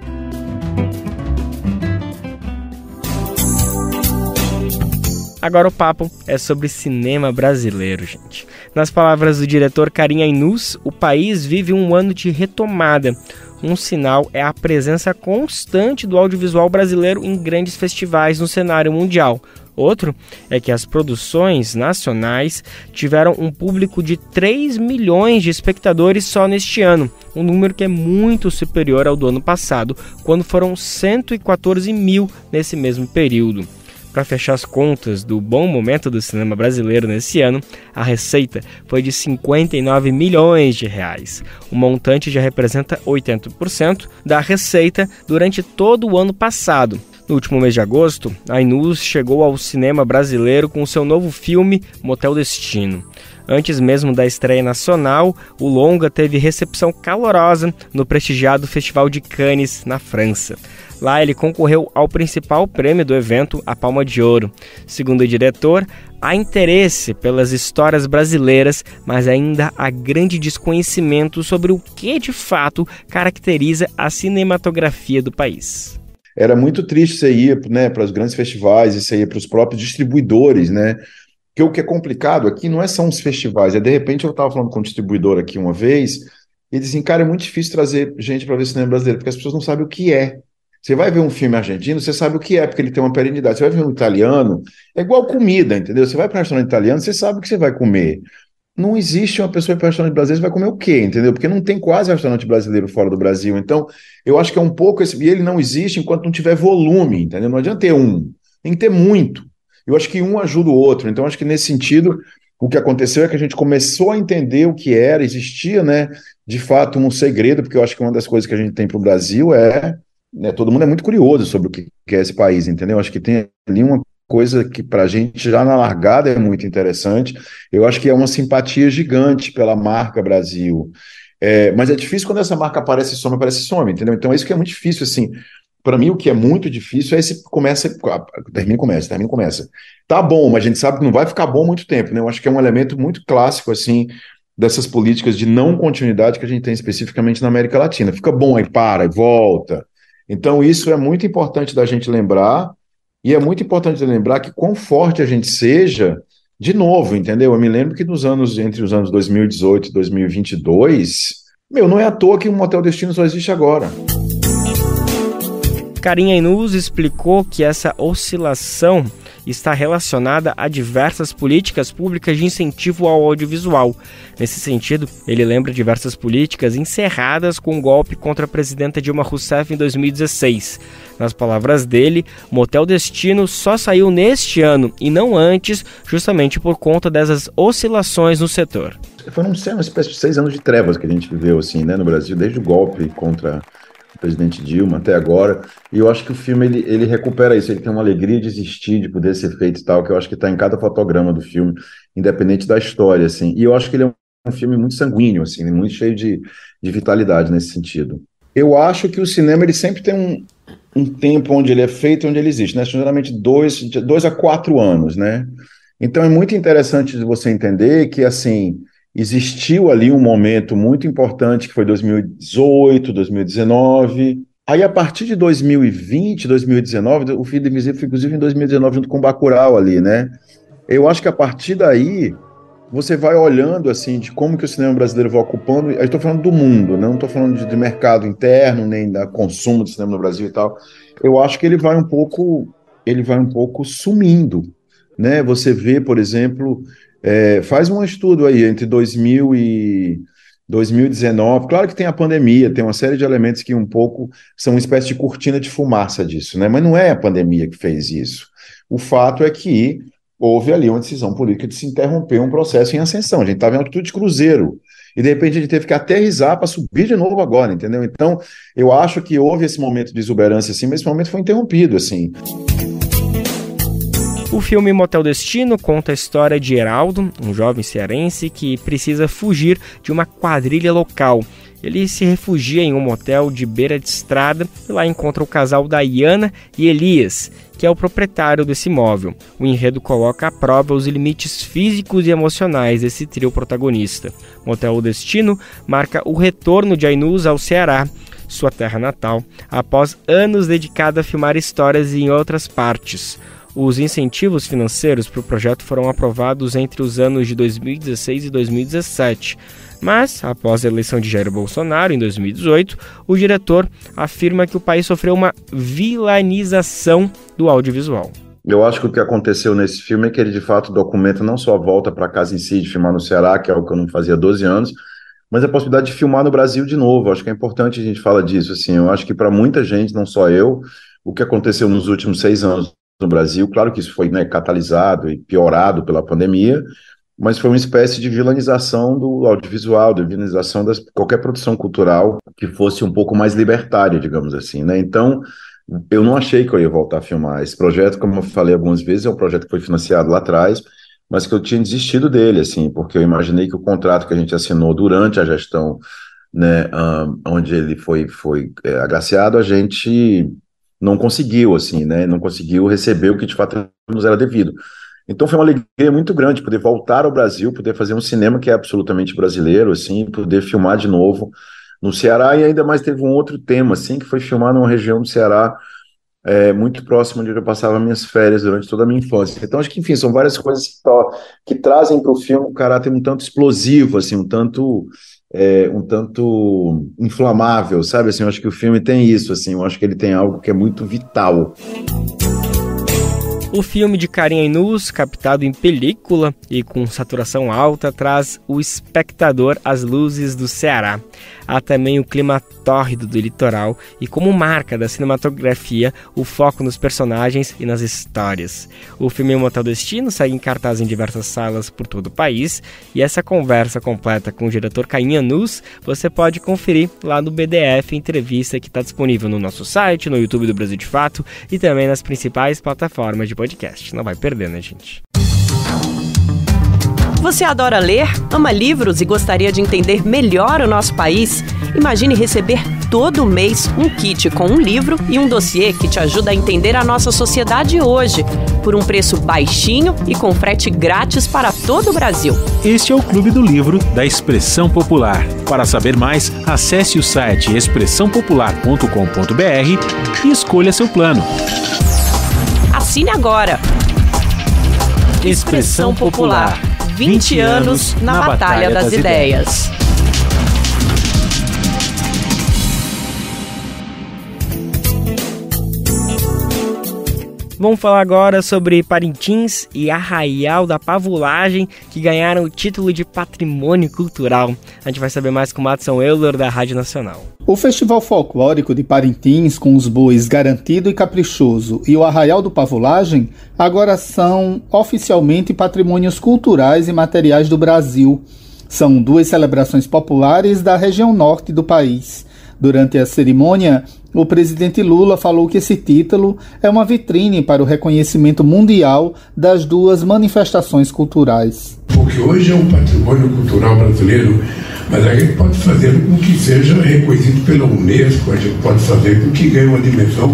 Agora o papo é sobre cinema brasileiro, gente. Nas palavras do diretor Karim Ainus, o país vive um ano de retomada. Um sinal é a presença constante do audiovisual brasileiro em grandes festivais no cenário mundial. Outro é que as produções nacionais tiveram um público de 3 milhões de espectadores só neste ano, um número que é muito superior ao do ano passado, quando foram 114 mil nesse mesmo período. Para fechar as contas do bom momento do cinema brasileiro nesse ano, a receita foi de 59 milhões de reais. O montante já representa 80% da receita durante todo o ano passado. No último mês de agosto, a Ainus chegou ao cinema brasileiro com seu novo filme Motel Destino. Antes mesmo da estreia nacional, o longa teve recepção calorosa no prestigiado Festival de Cannes, na França. Lá ele concorreu ao principal prêmio do evento, a Palma de Ouro. Segundo o diretor, há interesse pelas histórias brasileiras, mas ainda há grande desconhecimento sobre o que de fato caracteriza a cinematografia do país. Era muito triste você ir, né, para os grandes festivais e você ir para os próprios distribuidores, né? Porque o que é complicado aqui não são os festivais, de repente eu estava falando com um distribuidor aqui uma vez, e dizem, cara, é muito difícil trazer gente para ver cinema brasileiro, porque as pessoas não sabem o que é. Você vai ver um filme argentino, você sabe o que é, porque ele tem uma perenidade. Você vai ver um italiano, é igual comida, entendeu? Você vai para um restaurante italiano, você sabe o que você vai comer. Não existe uma pessoa que vai para um restaurante brasileiro, vai comer o quê, entendeu? Porque não tem quase restaurante brasileiro fora do Brasil. Então, eu acho que é um pouco esse... E ele não existe enquanto não tiver volume, entendeu? Não adianta ter um, tem que ter muito. Eu acho que um ajuda o outro. Então, acho que nesse sentido, o que aconteceu é que a gente começou a entender o que era, existia, né, de fato, um segredo, porque eu acho que uma das coisas que a gente tem para o Brasil é... Né, todo mundo é muito curioso sobre o que é esse país, entendeu? Acho que tem ali uma coisa que para a gente já na largada é muito interessante. Eu acho que é uma simpatia gigante pela marca Brasil. Mas é difícil quando essa marca aparece e some, entendeu? Então é isso que é muito difícil, assim. Para mim, o que é muito difícil é esse começa. Tá bom, mas a gente sabe que não vai ficar bom muito tempo, né? Eu acho que é um elemento muito clássico, assim, dessas políticas de não continuidade que a gente tem especificamente na América Latina. Fica bom, aí para, e volta. Então, isso é muito importante da gente lembrar, e é muito importante lembrar que quão forte a gente seja, de novo, entendeu? Eu me lembro que entre os anos 2018 e 2022, não é à toa que o Motel Destino só existe agora. Karim Ainuz explicou que essa oscilação está relacionada a diversas políticas públicas de incentivo ao audiovisual. Nesse sentido, ele lembra diversas políticas encerradas com o golpe contra a presidenta Dilma Rousseff em 2016. Nas palavras dele, Motel Destino só saiu neste ano e não antes, justamente por conta dessas oscilações no setor. Foi uma espécie de 6 anos de trevas que a gente viveu assim, né, no Brasil, desde o golpe contra o presidente Dilma até agora, e eu acho que o filme ele recupera isso, ele tem uma alegria de existir, de poder ser feito e tal, que eu acho que está em cada fotograma do filme, independente da história, assim, e eu acho que ele é um filme muito sanguíneo, assim, muito cheio de vitalidade nesse sentido. Eu acho que o cinema ele sempre tem um tempo onde ele é feito e onde ele existe, né, geralmente 2 a 4 anos, né, então é muito interessante de você entender que, assim, existiu ali um momento muito importante que foi 2018, 2019. Aí, a partir de 2020, 2019, o Filho Invisível foi, inclusive, em 2019, junto com o Bacurau ali, né? Eu acho que a partir daí, você vai olhando, assim, de como que o cinema brasileiro vai ocupando... Eu estou falando do mundo, né? Não estou falando de mercado interno, nem da consumo do cinema no Brasil e tal. Eu acho que ele vai um pouco sumindo, né? Você vê, por exemplo... faz um estudo aí entre 2000 e 2019, claro que tem a pandemia, tem uma série de elementos que um pouco são uma espécie de cortina de fumaça disso, né? Mas não é a pandemia que fez isso. O fato é que houve ali uma decisão política de se interromper um processo em ascensão. A gente estava em altitude de cruzeiro, e de repente a gente teve que aterrissar para subir de novo agora, entendeu? Então, eu acho que houve esse momento de exuberância, assim, mas esse momento foi interrompido, assim. O filme Motel Destino conta a história de Heraldo, um jovem cearense que precisa fugir de uma quadrilha local. Ele se refugia em um motel de beira de estrada e lá encontra o casal Dayana e Elias, que é o proprietário desse imóvel. O enredo coloca à prova os limites físicos e emocionais desse trio protagonista. Motel Destino marca o retorno de Ainuz ao Ceará, sua terra natal, após anos dedicado a filmar histórias em outras partes. Os incentivos financeiros para o projeto foram aprovados entre os anos de 2016 e 2017, mas, após a eleição de Jair Bolsonaro, em 2018, o diretor afirma que o país sofreu uma vilanização do audiovisual. Eu acho que o que aconteceu nesse filme é que ele, de fato, documenta não só a volta para casa em si, de filmar no Ceará, que é algo que eu não fazia há 12 anos, mas a possibilidade de filmar no Brasil de novo. Acho que é importante a gente falar disso. Assim, eu acho que para muita gente, não só eu, o que aconteceu nos últimos 6 anos no Brasil, claro que isso foi, né, catalisado e piorado pela pandemia, mas foi uma espécie de vilanização do audiovisual, de vilanização de qualquer produção cultural que fosse um pouco mais libertária, digamos assim, né? Então, eu não achei que eu ia voltar a filmar. Esse projeto, como eu falei algumas vezes, é um projeto que foi financiado lá atrás, mas que eu tinha desistido dele, assim, porque eu imaginei que o contrato que a gente assinou durante a gestão, né, onde ele foi agraciado, a gente não conseguiu, assim, né, não conseguiu receber o que de fato nos era devido. Então foi uma alegria muito grande poder voltar ao Brasil, poder fazer um cinema que é absolutamente brasileiro, assim, poder filmar de novo no Ceará, e ainda mais teve um outro tema, assim, que foi filmar numa região do Ceará muito próximo onde eu passava minhas férias durante toda a minha infância. Então acho que, enfim, são várias coisas que trazem para o filme um caráter um tanto explosivo, assim, um tanto inflamável, sabe? Assim, eu acho que o filme tem isso, assim, eu acho que ele tem algo que é muito vital. O filme de Karim Ainuz, captado em película e com saturação alta, traz o espectador às luzes do Ceará. Há também o clima tórrido do litoral e, como marca da cinematografia, o foco nos personagens e nas histórias. O filme Um Motel Destino segue em cartaz em diversas salas por todo o país, e essa conversa completa com o diretor Karim Ainuz você pode conferir lá no BDF Entrevista, que está disponível no nosso site, no YouTube do Brasil de Fato e também nas principais plataformas de podcast. Não vai perder, né, gente? Você adora ler, ama livros e gostaria de entender melhor o nosso país? Imagine receber todo mês um kit com um livro e um dossiê que te ajuda a entender a nossa sociedade hoje, por um preço baixinho e com frete grátis para todo o Brasil. Este é o Clube do Livro da Expressão Popular. Para saber mais, acesse o site expressãopopular.com.br e escolha seu plano. Assine agora! Expressão Popular. 20 anos na Batalha das Ideias. Vamos falar agora sobre Parintins e Arraial da Pavulagem, que ganharam o título de Patrimônio Cultural. A gente vai saber mais com o Madison Euler, da Rádio Nacional. O Festival Folclórico de Parintins, com os bois Garantido e Caprichoso e o Arraial do Pavulagem, agora são oficialmente patrimônios culturais e materiais do Brasil. São duas celebrações populares da região norte do país. Durante a cerimônia, o presidente Lula falou que esse título é uma vitrine para o reconhecimento mundial das duas manifestações culturais. Porque hoje é um patrimônio cultural brasileiro, mas a gente pode fazer com que seja reconhecido pela Unesco, a gente pode fazer com que ganhe uma dimensão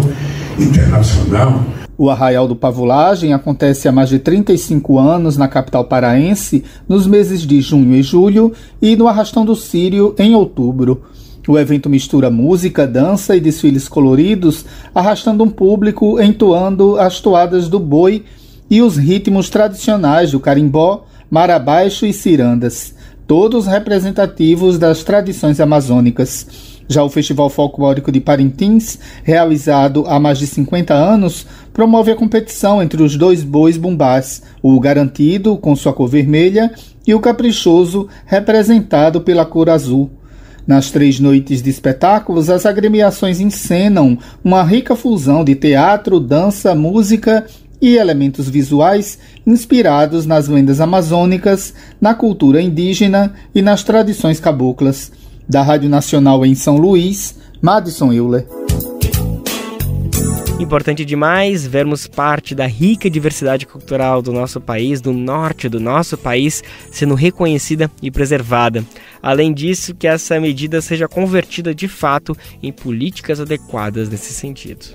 internacional. O Arraial do Pavulagem acontece há mais de 35 anos na capital paraense, nos meses de junho e julho, e no Arrastão do Círio, em outubro. O evento mistura música, dança e desfiles coloridos, arrastando um público entoando as toadas do boi e os ritmos tradicionais do carimbó, marabaixo e cirandas, todos representativos das tradições amazônicas. Já o Festival Folclórico de Parintins, realizado há mais de 50 anos, promove a competição entre os dois bois bumbás, o Garantido, com sua cor vermelha, e o Caprichoso, representado pela cor azul. Nas 3 noites de espetáculos, as agremiações encenam uma rica fusão de teatro, dança, música e elementos visuais inspirados nas lendas amazônicas, na cultura indígena e nas tradições caboclas. Da Rádio Nacional em São Luís, Madison Euler. Importante demais vermos parte da rica diversidade cultural do nosso país, do norte do nosso país, sendo reconhecida e preservada. Além disso, que essa medida seja convertida de fato em políticas adequadas nesse sentido.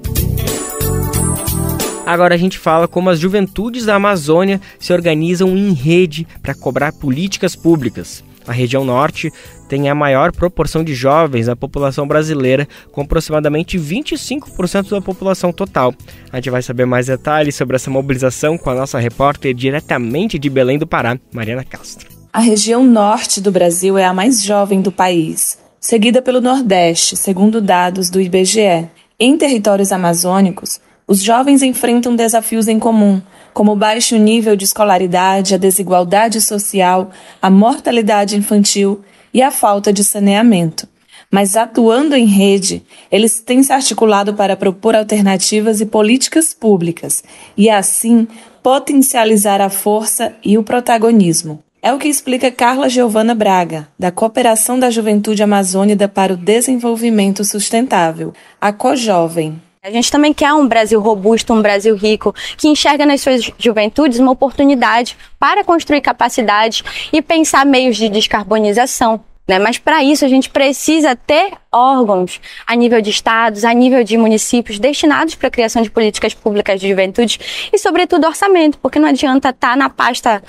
Agora a gente fala como as juventudes da Amazônia se organizam em rede para cobrar políticas públicas. A região norte tem a maior proporção de jovens na população brasileira, com aproximadamente 25% da população total. A gente vai saber mais detalhes sobre essa mobilização com a nossa repórter diretamente de Belém do Pará, Mariana Castro. A região norte do Brasil é a mais jovem do país, seguida pelo Nordeste, segundo dados do IBGE. Em territórios amazônicos, os jovens enfrentam desafios em comum, como o baixo nível de escolaridade, a desigualdade social, a mortalidade infantil e a falta de saneamento. Mas atuando em rede, eles têm se articulado para propor alternativas e políticas públicas e, assim, potencializar a força e o protagonismo. É o que explica Carla Giovana Braga, da Cooperação da Juventude Amazônica para o Desenvolvimento Sustentável, a COJovem. A gente também quer um Brasil robusto, um Brasil rico, que enxerga nas suas juventudes uma oportunidade para construir capacidades e pensar meios de descarbonização. Mas para isso a gente precisa ter órgãos a nível de estados, a nível de municípios destinados para a criação de políticas públicas de juventude e, sobretudo, orçamento, porque não adianta estar na pasta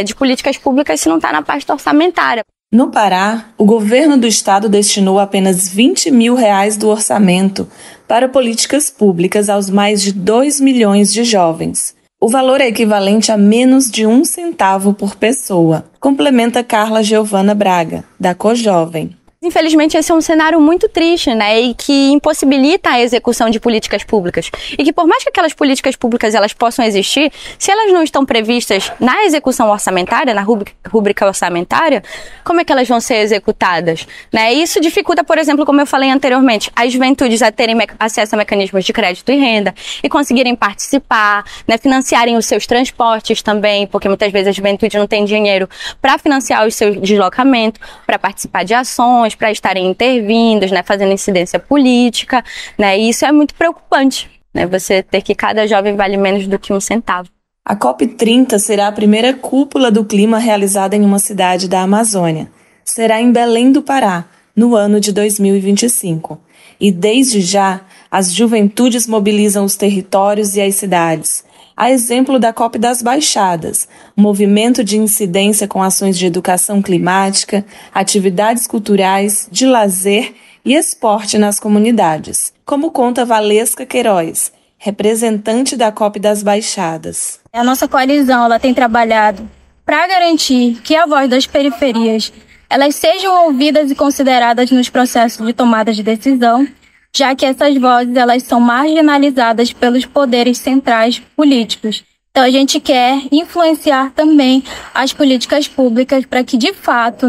de políticas públicas se não está na pasta orçamentária. No Pará, o governo do estado destinou apenas R$20 mil do orçamento para políticas públicas aos mais de 2 milhões de jovens. O valor é equivalente a menos de 1 centavo por pessoa, complementa Carla Giovana Braga, da Cojovem. Infelizmente, esse é um cenário muito triste, E que impossibilita a execução de políticas públicas. E que por mais que aquelas políticas públicas elas possam existir, se elas não estão previstas na execução orçamentária, na rúbrica orçamentária, como é que elas vão ser executadas? Isso dificulta, por exemplo, como eu falei anteriormente, as juventudes a terem acesso a mecanismos de crédito e renda e conseguirem participar, financiarem os seus transportes também, porque muitas vezes a juventude não tem dinheiro para financiar o seu deslocamento, para participar de ações, para estarem intervindo, fazendo incidência política, e isso é muito preocupante, você ter que cada jovem vale menos do que 1 centavo. A COP30 será a primeira cúpula do clima realizada em uma cidade da Amazônia. Será em Belém do Pará, no ano de 2025. E desde já, as juventudes mobilizam os territórios e as cidades. A exemplo da COP das Baixadas, movimento de incidência com ações de educação climática, atividades culturais, de lazer e esporte nas comunidades, como conta Valesca Queiroz, representante da COP das Baixadas. A nossa coalizão ela tem trabalhado para garantir que a voz das periferias elas sejam ouvidas e consideradas nos processos de tomada de decisão, já que essas vozes elas são marginalizadas pelos poderes centrais políticos. Então a gente quer influenciar também as políticas públicas para que, de fato,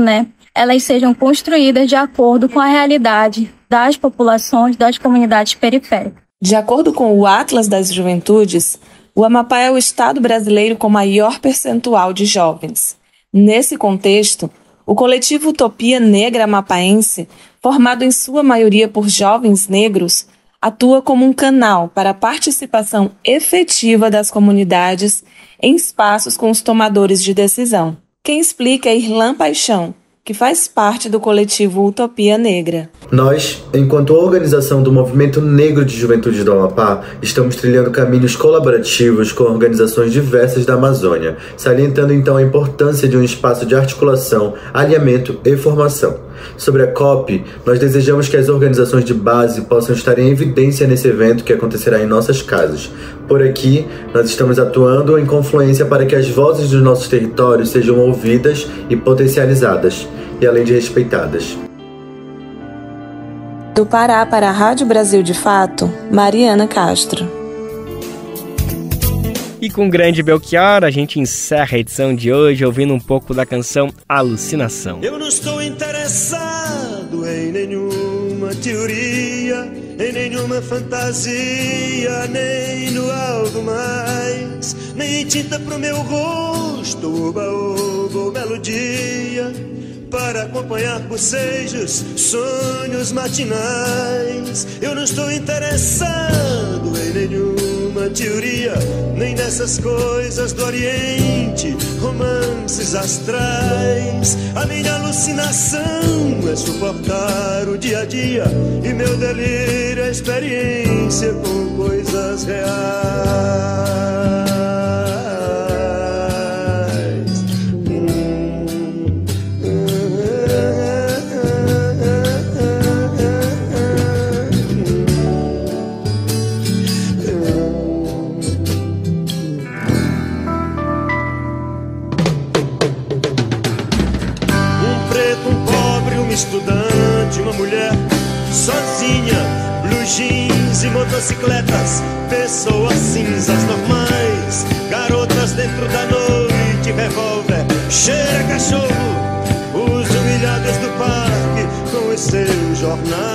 elas sejam construídas de acordo com a realidade das populações, das comunidades periféricas. De acordo com o Atlas das Juventudes, o Amapá é o estado brasileiro com maior percentual de jovens. Nesse contexto, o coletivo Utopia Negra Amapaense, formado em sua maioria por jovens negros, atua como um canal para a participação efetiva das comunidades em espaços com os tomadores de decisão. Quem explica é Irlan Paixão, que faz parte do coletivo Utopia Negra. Nós, enquanto organização do Movimento Negro de Juventude do Amapá, estamos trilhando caminhos colaborativos com organizações diversas da Amazônia, salientando então a importância de um espaço de articulação, alinhamento e formação. Sobre a COP, nós desejamos que as organizações de base possam estar em evidência nesse evento que acontecerá em nossas casas. Por aqui, nós estamos atuando em confluência para que as vozes dos nossos territórios sejam ouvidas e potencializadas, e além de respeitadas. Do Pará para a Rádio Brasil de Fato, Mariana Castro. E com o grande Belchior, a gente encerra a edição de hoje ouvindo um pouco da canção Alucinação. Eu não estou interessado em nenhuma teoria, em nenhuma fantasia, nem no algo mais, nem tinta pro meu rosto, oba-oba ou melodia, para acompanhar bocejos, sonhos matinais. Eu não estou interessado em nenhuma teoria, nem nessas coisas do Oriente, romances astrais. A minha alucinação é suportar o dia a dia, e meu delírio é experiência com coisas reais. Estudante, uma mulher sozinha, blue jeans e motocicletas, pessoas cinzas normais, garotas dentro da noite, revólver, cheira cachorro, os humilhados do parque com os seus jornais,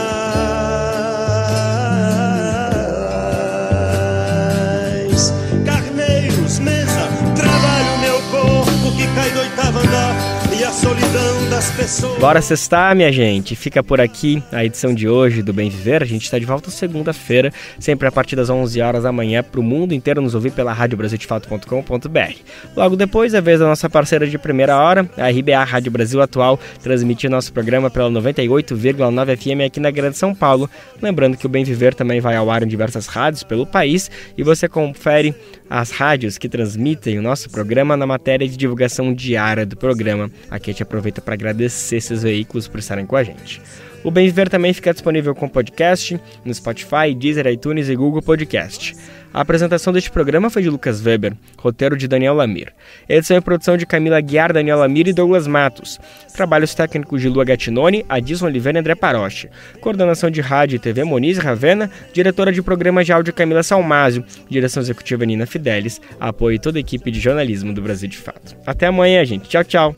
carneiros, mesa, trabalho meu corpo que cai do 8º andar, e a solidão da das pessoas. Bora sextar, minha gente. Fica por aqui a edição de hoje do Bem Viver. A gente está de volta segunda-feira, sempre a partir das 11 horas da manhã, para o mundo inteiro nos ouvir pela radiobrasildefato.com.br. Logo depois, a vez da nossa parceira de primeira hora, a RBA Rádio Brasil Atual, transmitir nosso programa pela 98,9 FM aqui na Grande São Paulo. Lembrando que o Bem Viver também vai ao ar em diversas rádios pelo país e você confere as rádios que transmitem o nosso programa na matéria de divulgação diária do programa. Aqui a gente aproveita para agradecer esses veículos por estarem com a gente. O Bem Viver também fica disponível com podcast no Spotify, Deezer, iTunes e Google Podcast. A apresentação deste programa foi de Lucas Weber, roteiro de Daniel Lamir. Edição e produção de Camila Guiar, Daniel Lamir e Douglas Matos. Trabalhos técnicos de Lua Gattinoni, Adilson Oliveira e André Paroche. Coordenação de rádio e TV Moniz Ravena, diretora de programa de áudio Camila Salmásio, direção executiva Nina Fidelis, apoio toda a equipe de jornalismo do Brasil de Fato. Até amanhã, gente. Tchau, tchau.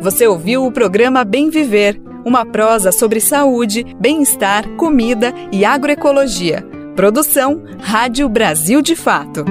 Você ouviu o programa Bem Viver, uma prosa sobre saúde, bem-estar, comida e agroecologia. Produção Rádio Brasil de Fato.